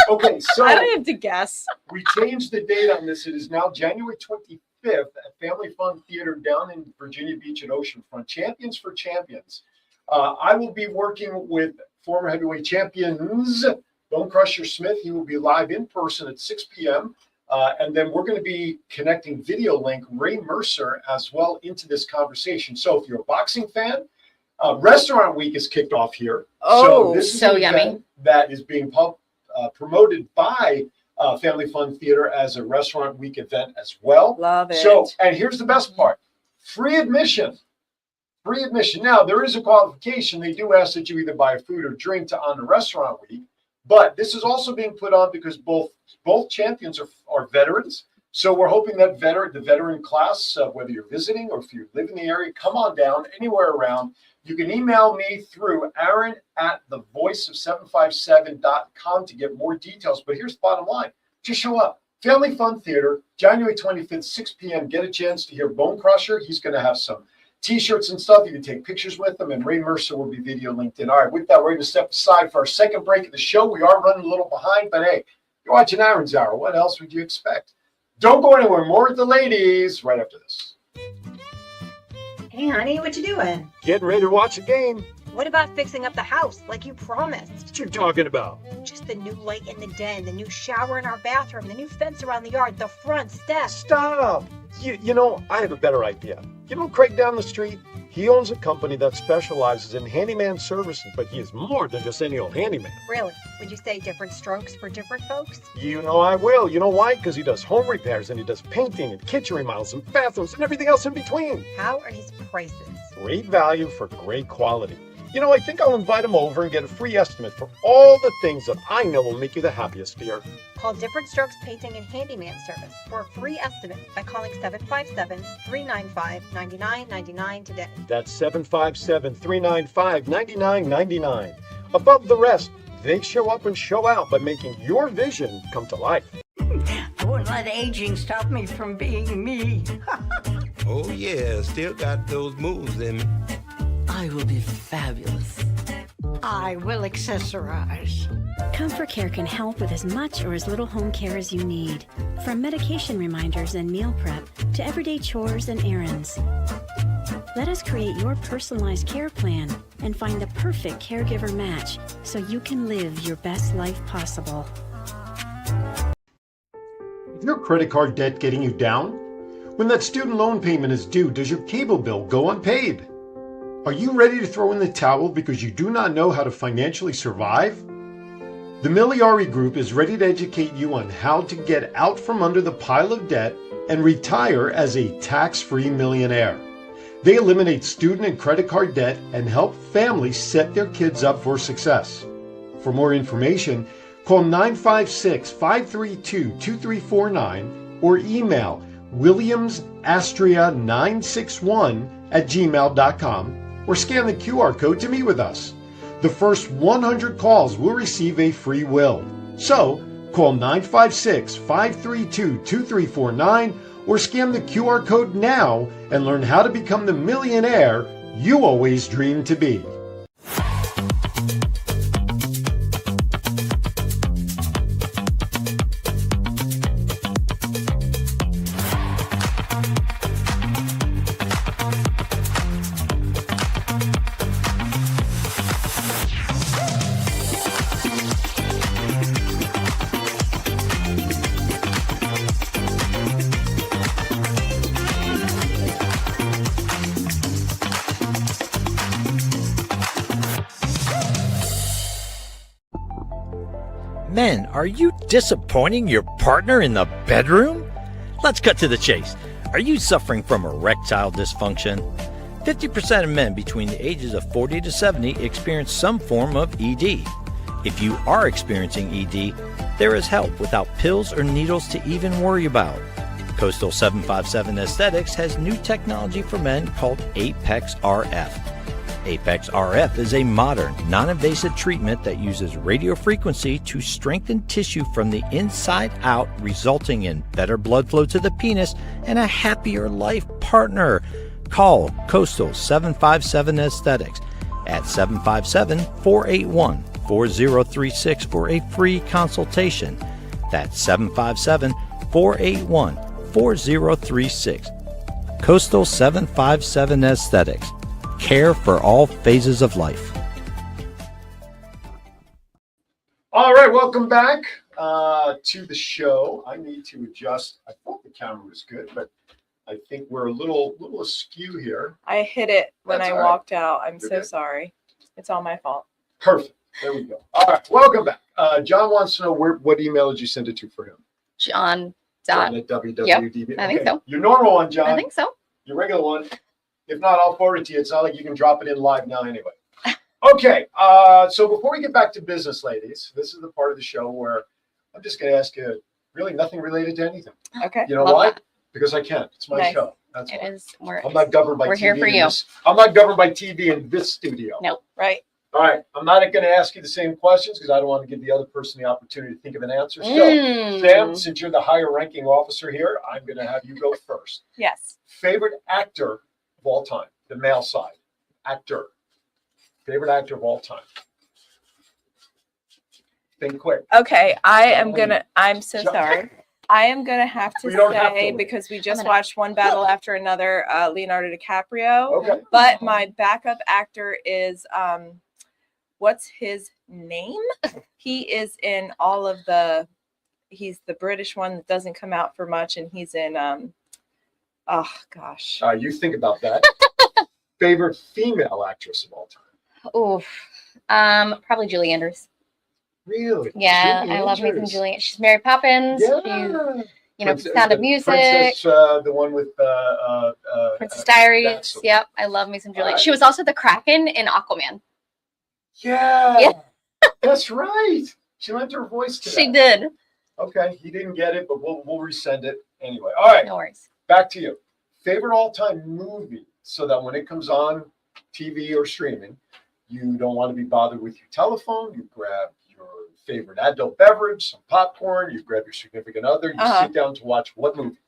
Okay, so... I don't have to guess. We changed the date on this. It is now January 25th. 5th at Family Fun Theater down in Virginia Beach and Oceanfront. Champions for Champions. I will be working with former heavyweight champions Bone Crusher Smith. He will be live in person at 6 p.m. And then we're going to be connecting video link Ray Mercer as well into this conversation. So if you're a boxing fan, Restaurant Week is kicked off here. Oh, this is so an yummy. event that is being promoted by Family Fun Theater as a Restaurant Week event as well. Love it. So, and here's the best part. Free admission. Free admission. Now, there is a qualification. They do ask that you either buy food or drink to honor Restaurant Week. But this is also being put on because both champions are veterans. So we're hoping that the veteran class, whether you're visiting or if you live in the area, come on down anywhere around. You can email me through aaron@thevoiceof757.com to get more details. But here's the bottom line. Just show up. Family Fun Theater, January 25th, 6 p.m. Get a chance to hear Bone Crusher. He's going to have some T-shirts and stuff. You can take pictures with them, and Ray Mercer will be video linked in. All right, with that, we're going to step aside for our second break of the show. We are running a little behind, but hey, you're watching Aaron's Hour. What else would you expect? Don't go anywhere. More with the ladies right after this. Hey, honey, what you doing? Getting ready to watch a game. What about fixing up the house like you promised? What you talking about? Just the new light in the den, the new shower in our bathroom, the new fence around the yard, the front steps. Stop. You know, I have a better idea. You know Craig down the street? He owns a company that specializes in handyman services, but he is more than just any old handyman. Really? Would you say different strokes for different folks? You know I will. You know why? Because he does home repairs and he does painting and kitchen remodels and bathrooms and everything else in between. How are his prices? Great value for great quality. You know, I think I'll invite him over and get a free estimate for all the things that I know will make you the happiest, dear. Call Different Strokes Painting and Handyman Service for a free estimate by calling 757-395-9999 today. That's 757-395-9999. Above the rest, they show up and show out by making your vision come to life. I won't let aging stop me from being me. Oh yeah, still got those moves in me. I will be fabulous. I will accessorize. Comfort Care can help with as much or as little home care as you need. From medication reminders and meal prep to everyday chores and errands. Let us create your personalized care plan and find the perfect caregiver match so you can live your best life possible. Is your credit card debt getting you down? When that student loan payment is due, does your cable bill go unpaid? Are you ready to throw in the towel because you do not know how to financially survive? The Miliari Group is ready to educate you on how to get out from under the pile of debt and retire as a tax-free millionaire. They eliminate student and credit card debt and help families set their kids up for success. For more information, call 956-532-2349 or email williamsastria961@gmail.com or scan the QR code to meet with us. The first 100 calls will receive a free will. So, call 956-532-2349 or scan the QR code now and learn how to become the millionaire you always dreamed to be. Men, are you disappointing your partner in the bedroom? Let's cut to the chase. Are you suffering from erectile dysfunction? 50% of men between the ages of 40 to 70 experience some form of ED. If you are experiencing ED, there is help without pills or needles to even worry about. Coastal 757 Aesthetics has new technology for men called Apex RF. Apex RF is a modern, non-invasive treatment that uses radio frequency to strengthen tissue from the inside out, resulting in better blood flow to the penis and a happier life partner. Call Coastal 757 Aesthetics at 757-481-4036 for a free consultation. That's 757-481-4036. 4036. Coastal 757 Aesthetics. Care for all phases of life. All right, welcome back to the show. I need to adjust. I thought the camera was good, but I think we're a little askew here. I hit it when That's I all right. walked out. I'm You're so good. sorry. It's all my fault. Perfect. There we go. All right, welcome back. John wants to know what email did you send it to for him? John. John at WWDB. I think so. Your normal one, John. I think so. Your regular one. If not, I'll forward it to you. It's not like you can drop it in live now anyway. Okay, so before we get back to business, ladies, this is the part of the show where I'm just going to ask you really nothing related to anything. Okay. You know Love why? that. Because I can. It's my Nice. show. That's It why. is. We're I'm not governed by TV. here for in you. this- I'm not governed by TV in this studio. No. Right. All right. I'm not going to ask you the same questions because I don't want to give the other person the opportunity to think of an answer. So, Sam, since you're the higher ranking officer here, I'm going to have you go first. Yes. Favorite actor of all time, the male side. Actor. Favorite actor of all time. Think quick. Okay. I'm so sorry. I am gonna have to We don't have say to. because we just watched one battle after another, Leonardo DiCaprio. Okay. But my backup actor is what's his name? He is in all of he's the British one that doesn't come out for much, and he's in oh gosh. You think about that. Favorite female actress of all time. Oof. Probably Julie Andrews. Really? Yeah, Julie I love me some Andrews. Julie. She's Mary Poppins. Yeah. She's, you know, Princess- Sound of the Music. Princess, the one with Princess Diaries. that's the- Yep, I love me some Julie. Alright. She was also the Kraken in Aquaman. Yeah. Yeah. That's right. She lent her voice to She that. did. Okay, he didn't get it, but we'll resend it anyway. All right, No worries. back to you. Favorite all-time movie, so that when it comes on TV or streaming, you don't want to be bothered with your telephone. You grab your favorite adult beverage, some popcorn. You grab your significant other. You sit down to watch what movie?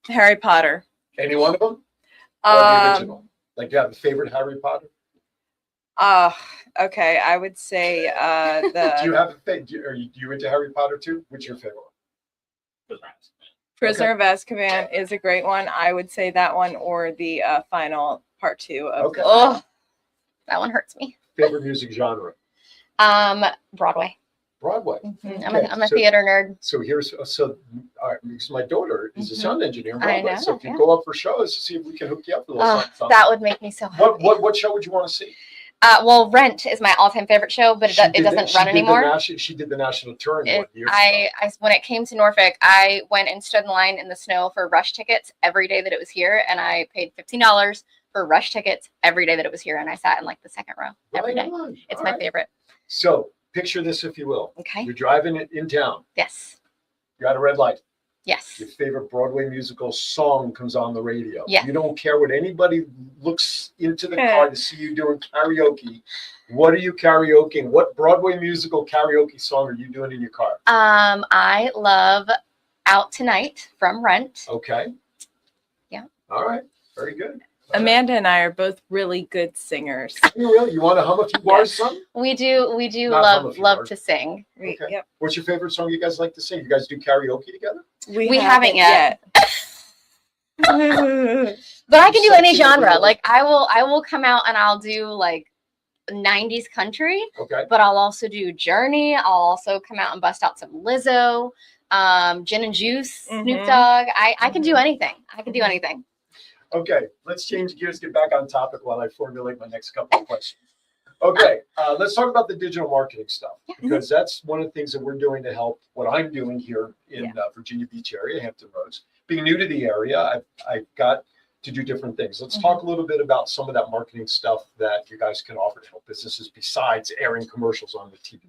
Harry Potter. Any one of them? Or the original? Like you have a favorite Harry Potter? Okay. I would say Do you the have a favorite? Are you into Harry Potter too? What's your favorite one? Prisoner of Azkaban is a great one. I would say that one or the final part 2 of Okay. Oh, that one hurts me. Favorite music genre? Broadway. Broadway. I'm a theater nerd. So all right, because my daughter is a sound engineer in I Broadway. know, So if you yeah. go up for shows, see if we can hook you up with a little something. That would make me so happy. What show would you want to see? Well, Rent is my all-time favorite show, but it doesn't run anymore. She did the national touring one year ago. I when it came to Norfolk, I went and stood in line in the snow for Rush tickets every day that it was here, and I paid $15 for Rush tickets every day that it was here, and I sat in like the second row every day. It's my favorite. So picture this, if you will. Okay. You're driving in town. Yes. You're at a red light. Yes. Your favorite Broadway musical song comes on the radio. Yes. You don't care what anybody looks into the car to see you doing karaoke. What are you karaokeing? What Broadway musical karaoke song are you doing in your car? I love Out Tonight from Rent. Okay. Yeah. All right. Very good. Amanda and I are both really good singers. You really? You want to hum a few bars, son? We do Not hum a few love bars. to sing. Okay. Yep. What's your favorite song you guys like to sing? You guys do karaoke together? We haven't yet. But I can do any genre. Like I will come out and I'll do like 90s country. Okay. But I'll also do Journey. I'll also come out and bust out some Lizzo, Gin and Juice, Snoop Dogg. I can do anything. I can do anything. Okay, let's change gears, get back on topic while I formulate my next couple of questions. Okay, let's talk about the digital marketing stuff, because that's one of the things that we're doing to help what I'm doing here in Virginia Beach area, Hampton Roads. Being new to the area, I've got to do different things. Let's talk a little bit about some of that marketing stuff that you guys can offer to help businesses besides airing commercials on the TV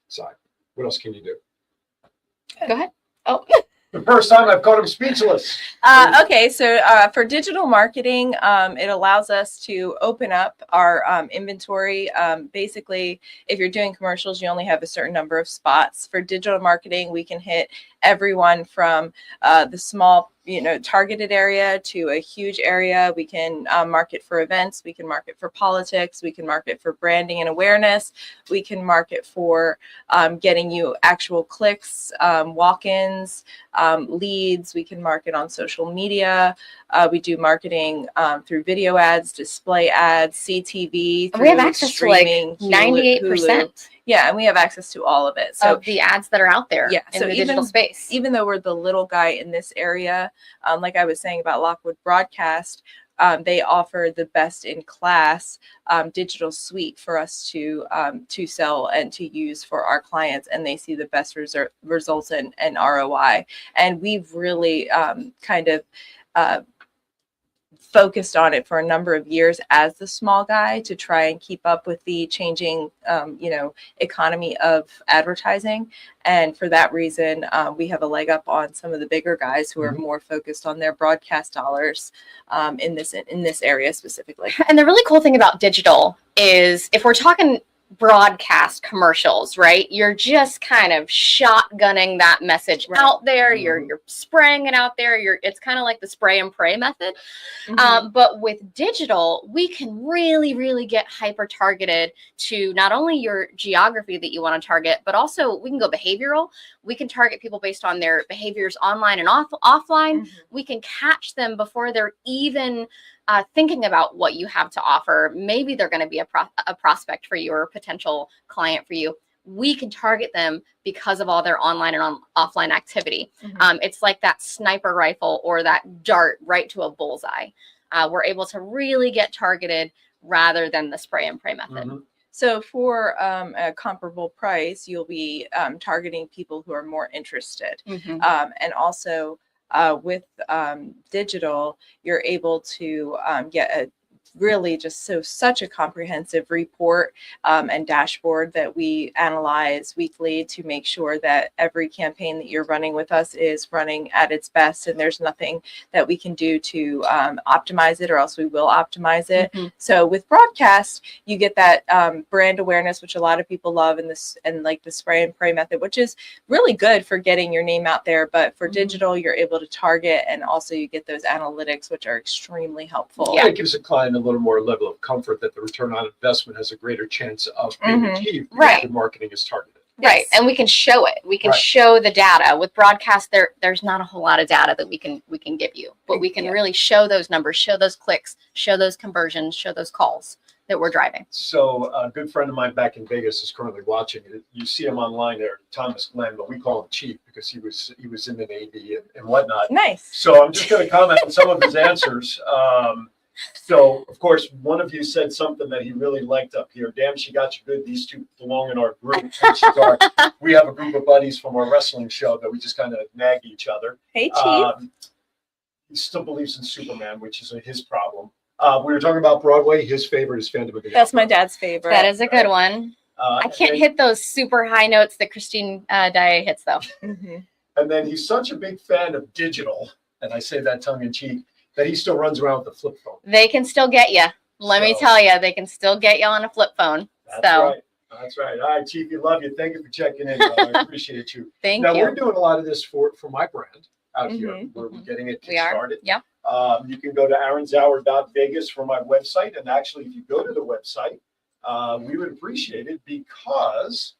side. What else can you do? Go ahead. Oh. The first time I've caught him speechless. Okay, so for digital marketing, it allows us to open up our inventory. Basically, if you're doing commercials, you only have a certain number of spots. For digital marketing, we can hit everyone from the small, targeted area to a huge area. We can market for events. We can market for politics. We can market for branding and awareness. We can market for getting you actual clicks, walk-ins, leads. We can market on social media. We do marketing through video ads, display ads, CTV. We have access to like 98%. Hulu. Yeah, and we have access to all of it. So of the ads that are out there in the digital space. Even though we're the little guy in this area, like I was saying about Lockwood Broadcast, they offer the best in class digital suite for us to sell and to use for our clients, and they see the best results and ROI. And we've really kind of focused on it for a number of years as the small guy to try and keep up with the changing, economy of advertising. And for that reason, we have a leg up on some of the bigger guys who are more focused on their broadcast dollars in this area specifically. And the really cool thing about digital is if we're talking broadcast commercials, right? You're just kind of shotgunning that message out there. You're spraying it out there. It's kind of like the spray and pray method. But with digital, we can really, really get hyper targeted to not only your geography that you want to target, but also we can go behavioral. We can target people based on their behaviors online and offline. We can catch them before they're even thinking about what you have to offer. Maybe they're going to be a prospect for you or a potential client for you. We can target them because of all their online and offline activity. It's like that sniper rifle or that dart right to a bullseye. We're able to really get targeted rather than the spray and pray method. So for a comparable price, you'll be targeting people who are more interested. And also with digital, you're able to get a really just such a comprehensive report and dashboard that we analyze weekly to make sure that every campaign that you're running with us is running at its best, and there's nothing that we can do to optimize it, or else we will optimize it. So with broadcast, you get that brand awareness, which a lot of people love, and like the spray and pray method, which is really good for getting your name out there. But for digital, you're able to target, and also you get those analytics, which are extremely helpful. Yeah, it gives a client a little more level of comfort that the return on investment has a greater chance of being achieved because the marketing is targeted. Right. And we can show it. We can show the data. With broadcast, there's not a whole lot of data that we can give you, but we can really show those numbers, show those clicks, show those conversions, show those calls that we're driving. So a good friend of mine back in Vegas is currently watching it. You see him online there, Thomas Glenn, but we call him Chief because he was in the Navy and whatnot. Nice. So I'm just going to comment on some of his answers. So, of course, one of you said something that he really liked up here. Damn, she got you good. These two belong in our group. We have a group of buddies from our wrestling show that we just kind of nag each other. Hey, Chief. He still believes in Superman, which is his problem. We were talking about Broadway. His favorite is Phantom of the Opera. That's my dad's favorite. That is a good one. I can't hit those super high notes that Christine Daae hits, though. And then he's such a big fan of digital, and I say that tongue in cheek, that he still runs around with a flip phone. They can still get you. Let me tell you, they can still get you on a flip phone. That's right. All right, Chief, we love you. Thank you for checking in. I appreciate you. Thank you. Now, we're doing a lot of this for my brand out here. We're getting it started. Yeah. You can go to aaronzauer.vegas for my website. And actually, if you go to the website, we would appreciate it because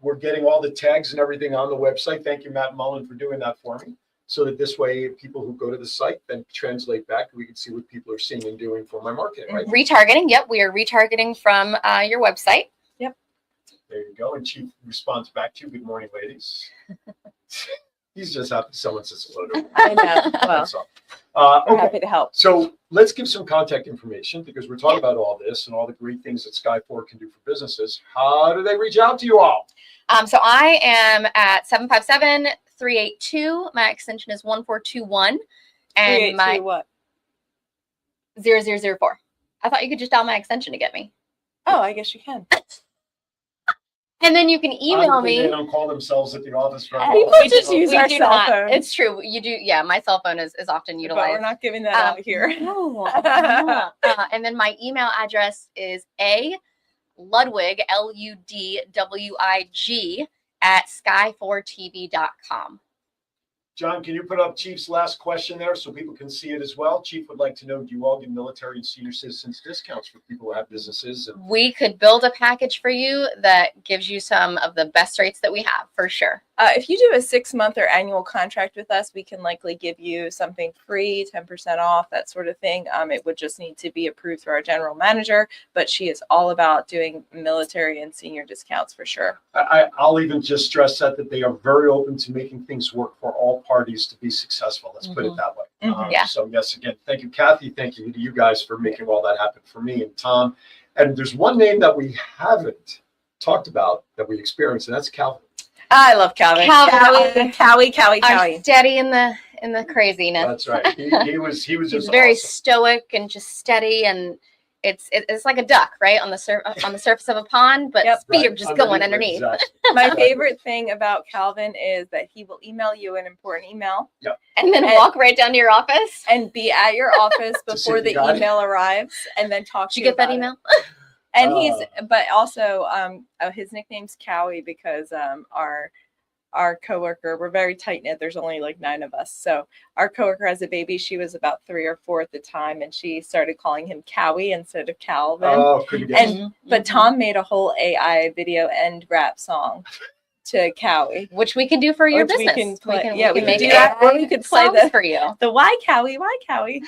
we're getting all the tags and everything on the website. Thank you, Matt Mullen, for doing that for me. So that this way, people who go to the site then translate back, we can see what people are seeing and doing for my marketing. Right? Retargeting. Yep, we are retargeting from your website. Yep. There you go. And Chief responds back to you. Good morning, ladies. He's just happy someone says hello to him. I know. Well, I'm happy to help. So let's give some contact information because we're talking about all this and all the great things that Sky4 can do for businesses. How do they reach out to you all? So I am at 757-382. My extension is 1421. And my what? 0004. I thought you could just dial my extension to get me. Oh, I guess you can. And then you can email me. They don't call themselves at the office. People just use our cell phone. It's true. You do. Yeah, my cell phone is often utilized. But we're not giving that out here. No. And then my email address is Ludwig, Ludwig, @sky4tv.com. John, can you put up Chief's last question there so people can see it as well? Chief would like to know, do you all give military and senior citizens discounts for people who have businesses? We could build a package for you that gives you some of the best rates that we have, for sure. If you do a 6-month or annual contract with us, we can likely give you something free, 10% off, that sort of thing. It would just need to be approved through our general manager, but she is all about doing military and senior discounts for sure. I'll even just stress that they are very open to making things work for all parties to be successful. Let's put it that way. Yeah. So yes, again, thank you, Kathy. Thank you to you guys for making all that happen for me and Tom. And there's one name that we haven't talked about that we experienced, and that's Calvin. I love Calvin. Cowie. Our steady in the craziness. That's right. He was He's just very awesome. stoic and just steady, and it's like a duck, right, on the surface of a pond, but feet are just going underneath. Exactly. My favorite thing about Calvin is that he will email you an important email. Yep. And then walk right down to your office and be at your office before the email arrives, and then talk to Did you. you get that about email? it. And but also his nickname's Cowie because our coworker, we're very tight knit. There's only like 9 of us. So our coworker has a baby. She was about 3 or 4 at the time, and she started calling him Cowie instead of Calvin. Oh, couldn't get it. But Tom made a whole AI video end rap song to Cowie, which we can do for your Which we business. can play- we can make do that, or we could play songs for you. the why Cowie.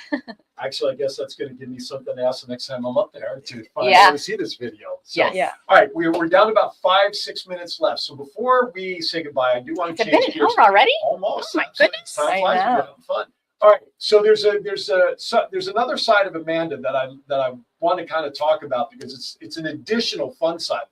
Actually, I guess that's going to give me something to ask the next time I'm up there to find Yeah. out to see this video. So, Yeah. All right, we're down to about 5-6 minutes left. So before we say goodbye, I do want to It's change been an gears. hour already? Almost. Oh my So goodness. time I flies when know. you're having fun. All right, so there's another side of Amanda that I want to kind of talk about because it's an additional fun side.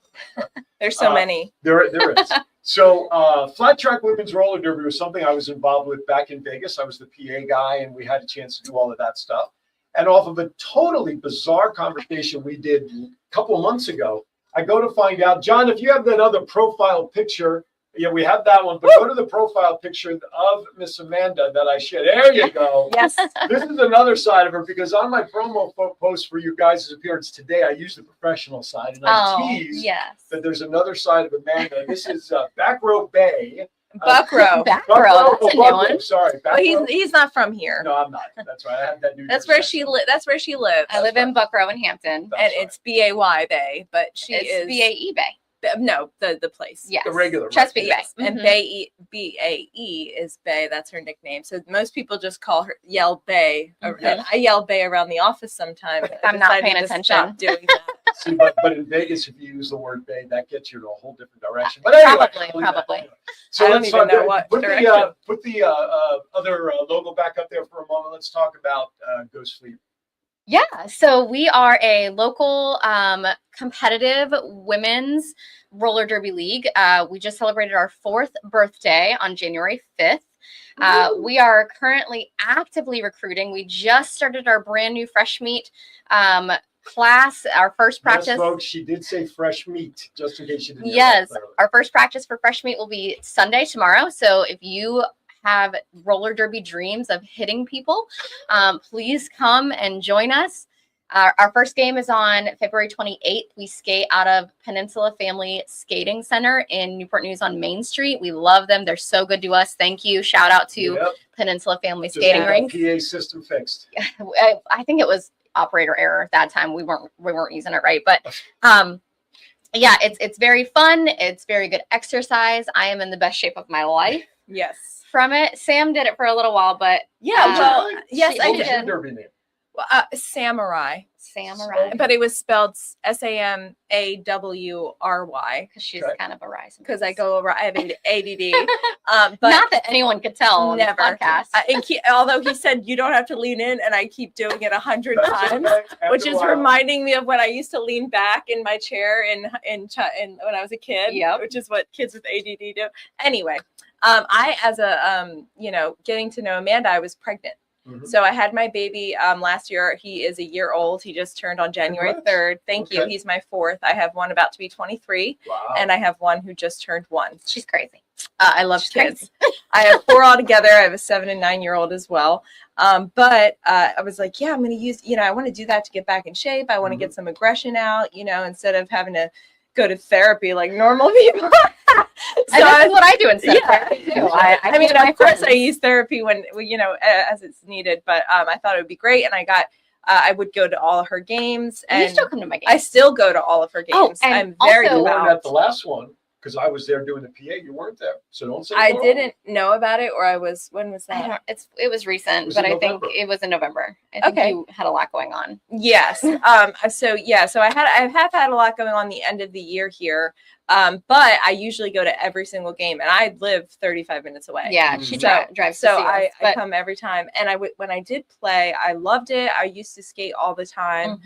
There's so many. There is. So flat track women's roller derby was something I was involved with back in Vegas. I was the PA guy, and we had a chance to do all of that stuff. And off of a totally bizarre conversation we did a couple of months ago, I go to find out, John, if you have that other profile picture, yeah, we have that one, but go to the profile picture of Miss Amanda that I shared. There you go. Yes. This is another side of her because on my promo post for you guys' appearance today, I used the professional side, and I teased that there's another side of Amanda. This is Back Row Bay. Buckrow. Back row. That's a new one. Sorry. Well, he's not from here. No, I'm not. That's right. I have that new. That's where she lives. That's where she lives. I live in Buckrow in Hampton. And it's BAY Bay, but she It's is BAE Bay. No, the place. Yes. The regular. Chesapeake Yes. Bay. And BAE is Bay. That's her nickname. So most people just call her Yell Bay. And I yell Bay around the office sometimes. I'm not paying attention. Stop doing that. See, but in Vegas, if you use the word Bay, that gets you to a whole different direction. But anyway, Probably. So I don't let's even talk. know what Put direction. the other logo back up there for a moment. Let's talk about Ghost Fleet. Yeah, so we are a local competitive women's roller derby league. We just celebrated our 4th birthday on January 5th. We are currently actively recruiting. We just started our brand new fresh meat class, our first practice. Yes, folks, she did say fresh meat, just in case you didn't hear that Yes, clearly. our first practice for fresh meat will be Sunday tomorrow. So if you have roller derby dreams of hitting people, please come and join us. Our first game is on February 28th. We skate out of Peninsula Family Skating Center in Newport News on Main Street. We love them. They're so good to us. Thank you. Shout out to Peninsula Family Just Skating had Rink. that PA system fixed. I think it was operator error at that time. We weren't using it right, but yeah, it's very fun. It's very good exercise. I am in the best shape of my life Yes. from it. Sam did it for a little while, but Yeah. Well, yes, she I What was your did. derby name? Samurai. Samurai, But it was spelled SAMAWRY because she's Okay. kind of a rising. because I go over. I have ADD. But Not that anyone could tell on this never. podcast. Although he said you don't have to lean in, and I keep doing it 100 That's times, okay. After which a is while. reminding me of when I used to lean back in my chair in when I was a kid. Yep. Which is what kids with ADD do. Anyway, I as a getting to know Amanda, I was pregnant. So I had my baby last year. He is a year old. He just turned on January Congrats. 3rd. Thank you. Okay. He's my 4th. I have one about to be 23, Wow. and I have one who just turned 1. She's crazy. I love She's kids. I have 4 altogether. I have a 7 and 9-year-old as well. But I was like, yeah, I'm going to use, I want to do that to get back in shape. I want to get some aggression out, instead of having to go to therapy like normal people. And that's what I do instead of therapy too. I mean, feed my of course, friends. I use therapy when as it's needed. But I thought it would be great, and I would go to all of her games, and you still come to my games. I still go to all of her games. and I'm very also- You weren't devout. at the last one because I was there doing the PA. You weren't there, so don't say I no. didn't know about it, or I was. When was I that? don't, it was recent, Was but it I think November? it was in November. I think Okay. you had a lot going on. Yes. So I have had a lot going on the end of the year here. But I usually go to every single game, and I live 35 minutes away. Yeah, she So- drives So to see I us, but come every time, and when I did play, I loved it. I used to skate all the time,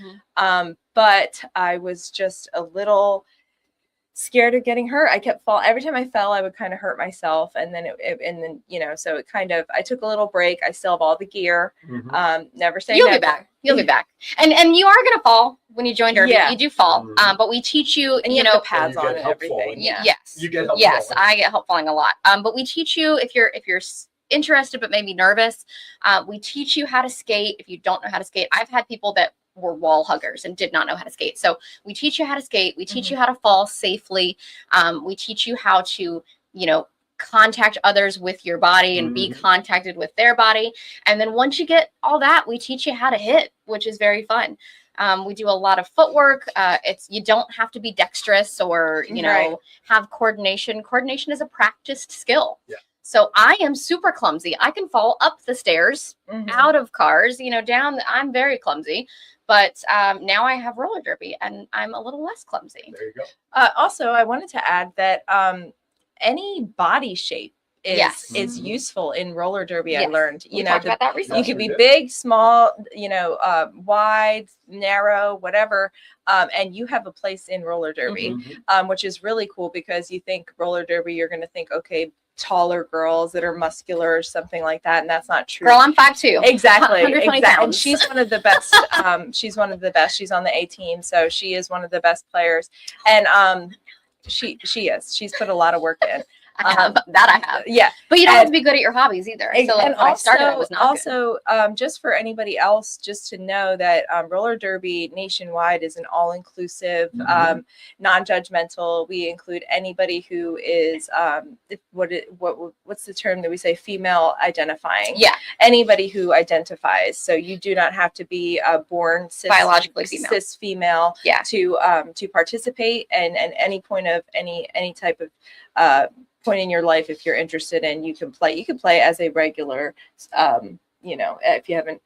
but I was just a little scared of getting hurt. I kept fall every time I fell. I would kind of hurt myself, and then so it kind of. I took a little break. I still have all the gear. Never say you'll never. be back. You'll be back. And you are gonna fall when you join Derby. Yeah. You do fall. But we teach you, And you have the pads And you on get and help everything. falling. Yeah. Yes. You get help Yes, falling. I get help falling a lot. But we teach you if you're interested but maybe nervous. We teach you how to skate if you don't know how to skate. I've had people that were wall huggers and did not know how to skate. So we teach you how to skate. We teach you how to fall safely. We teach you how to, contact others with your body and be contacted with their body. And then once you get all that, we teach you how to hit, which is very fun. We do a lot of footwork. You don't have to be dexterous or, Right. have coordination. Coordination is a practiced skill. Yeah. So I am super clumsy. I can fall up the stairs, out of cars, down. I'm very clumsy. But now I have roller derby and I'm a little less clumsy. There you go. Also, I wanted to add that any body shape is useful in roller derby. I Yes. learned, We talked about that recently. you could be big, small, wide, narrow, whatever, and you have a place in roller derby, which is really cool because you think roller derby, you're going to think, okay, taller girls that are muscular or something like that, and that's not true. Girl, I'm 5'2". Exactly. 120 exactly. And pounds. she's one of the best. She's one of the best. She's on the A team, so she is one of the best players. And she is. She's put a lot of work in. I have. Yeah. But you don't have to be good at your hobbies either. So like, and when I started, I was not good. Just for anybody else, just to know that roller derby nationwide is an all-inclusive, non-judgmental. We include anybody who is what's the term that we say, female identifying? Yeah. Anybody who identifies. So you do not have to be born Biologically female. cis female Yeah. to participate, and any point of any type of point in your life, if you're interested in, you can play as a regular, if you haven't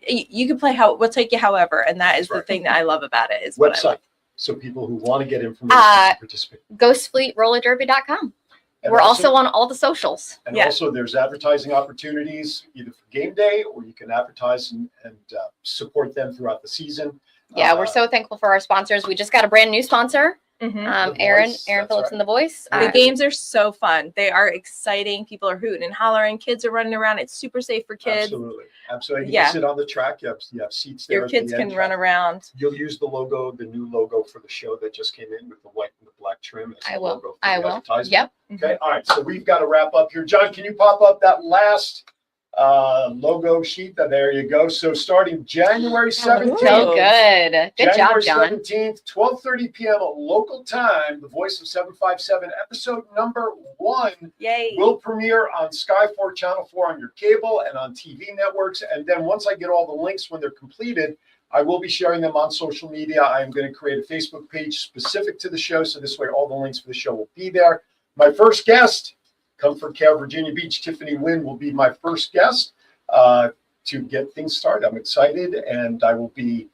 you can play we'll take you however, and that is the thing that I love about it is what I love. Website. So people who want to get information to participate. GhostFleetRollerDerby.com. And We're also on all the socials. And also there's advertising opportunities either for game day, or you can advertise and support them throughout the season. Yeah, we're so thankful for our sponsors. We just got a brand new sponsor. Aaron Voice, Phillips right. and The Voice. The games are so fun. They are exciting. People are hooting and hollering. Kids are running around. It's super safe for kids. Absolutely. You Yeah. can sit on the track. You have seats there. Your at the kids end can run track. around. You'll use the logo, the new logo for the show that just came in with the white and the black trim. as I the will. logo for I the will. advertisement. Yep. Okay. All right. So we've got to wrap up here. John, can you pop up that last logo sheet? There you go. So starting January 17th. So good. Good job, January John. 17th, 12:30 p.m. local time. The Voice of 757, episode number 1 Yay. will premiere on Sky 4, Channel 4 on your cable and on TV networks. And then once I get all the links when they're completed, I will be sharing them on social media. I'm going to create a Facebook page specific to the show, so this way all the links for the show will be there. My first guest, Comfort Care, Virginia Beach, Tiffany Wynn will be my first guest to get things started. I'm excited, and I will be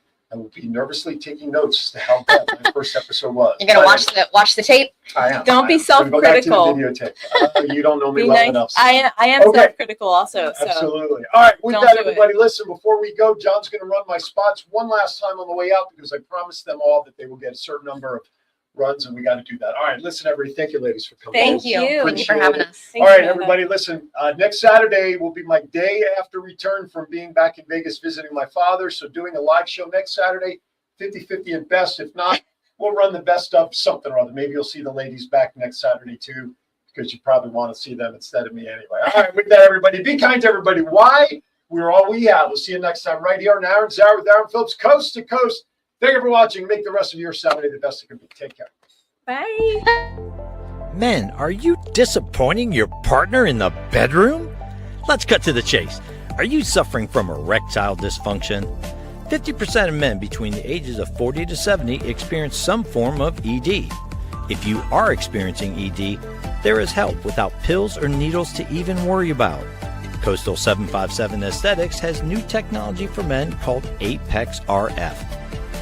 nervously taking notes as to how bad my first episode was. You're gonna watch the tape. I am. Don't be I'm gonna go back to the self-critical. videotape. You don't know me Be well nice. enough. I am Okay. self-critical also. So Absolutely. All right, with Don't that, do it. everybody, listen, before we go, John's going to run my spots one last time on the way out because I promised them all that they will get a certain number of runs, and we got to do that. All right, listen, everybody. Thank you, ladies, for coming. Thank you. Thank you for Appreciate having it. us. All right, everybody, listen. Next Saturday will be my day after return from being back in Vegas visiting my father. So doing a live show next Saturday, 50-50 at best. If not, we'll run the best of something or other. Maybe you'll see the ladies back next Saturday too, because you probably want to see them instead of me anyway. All right, with that, everybody, be kind to everybody. Why? We're all we have. We'll see you next time right here on Aaron Zara with Aaron Phillips, coast to coast. Thank you for watching. Make the rest of your Saturday the best it can be. Take care. bye. Men, are you disappointing your partner in the bedroom? Let's cut to the chase. Are you suffering from erectile dysfunction? 50% of men between the ages of 40 to 70 experience some form of ED. If you are experiencing ED, there is help without pills or needles to even worry about. Coastal 757 Aesthetics has new technology for men called Apex RF.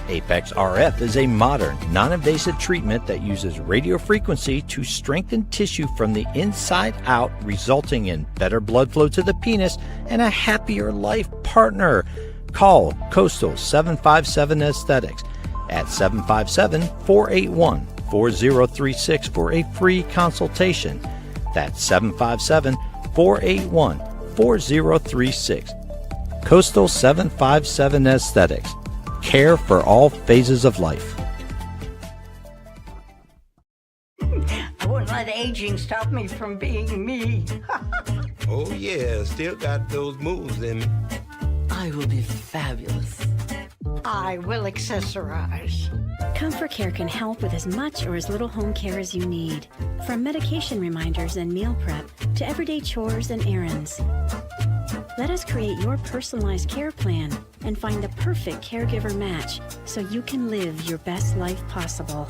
Apex RF is a modern, non-invasive treatment that uses radio frequency to strengthen tissue from the inside out, resulting in better blood flow to the penis and a happier life partner. Call Coastal 757 Aesthetics at 757-481-4036 for a free consultation. That's 757-481-4036. Coastal 757 Aesthetics. Care for all phases of life. I wouldn't let aging stop me from being me. Oh yeah, still got those moves in me. I will be fabulous. I will accessorize. Comfort Care can help with as much or as little home care as you need. From medication reminders and meal prep to everyday chores and errands. Let us create your personalized care plan and find the perfect caregiver match so you can live your best life possible.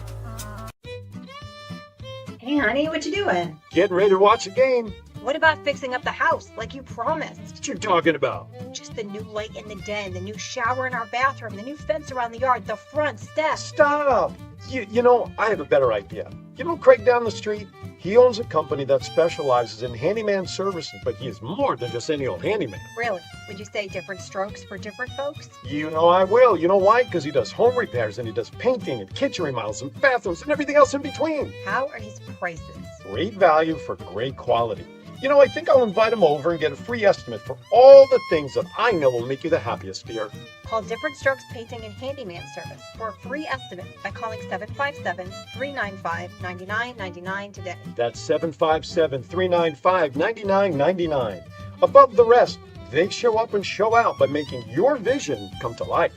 Hey, honey, what you doing? Getting ready to watch a game. What about fixing up the house like you promised? What you talking about? Just the new light in the den, the new shower in our bathroom, the new fence around the yard, the front steps. Stop! You know, I have a better idea. You know Craig down the street? He owns a company that specializes in handyman services, but he is more than just any old handyman. Really? Would you say different strokes for different folks? You know I will. You know why? Because he does home repairs and he does painting and kitchen remodels and bathrooms and everything else in between. How are his prices? Great value for great quality. You know, I think I'll invite him over and get a free estimate for all the things that I know will make you the happiest, dear. Call Different Strokes Painting and Handyman Service for a free estimate by calling 757-395-9999 today. That's 757-395-9999. Above the rest, they show up and show out by making your vision come to life.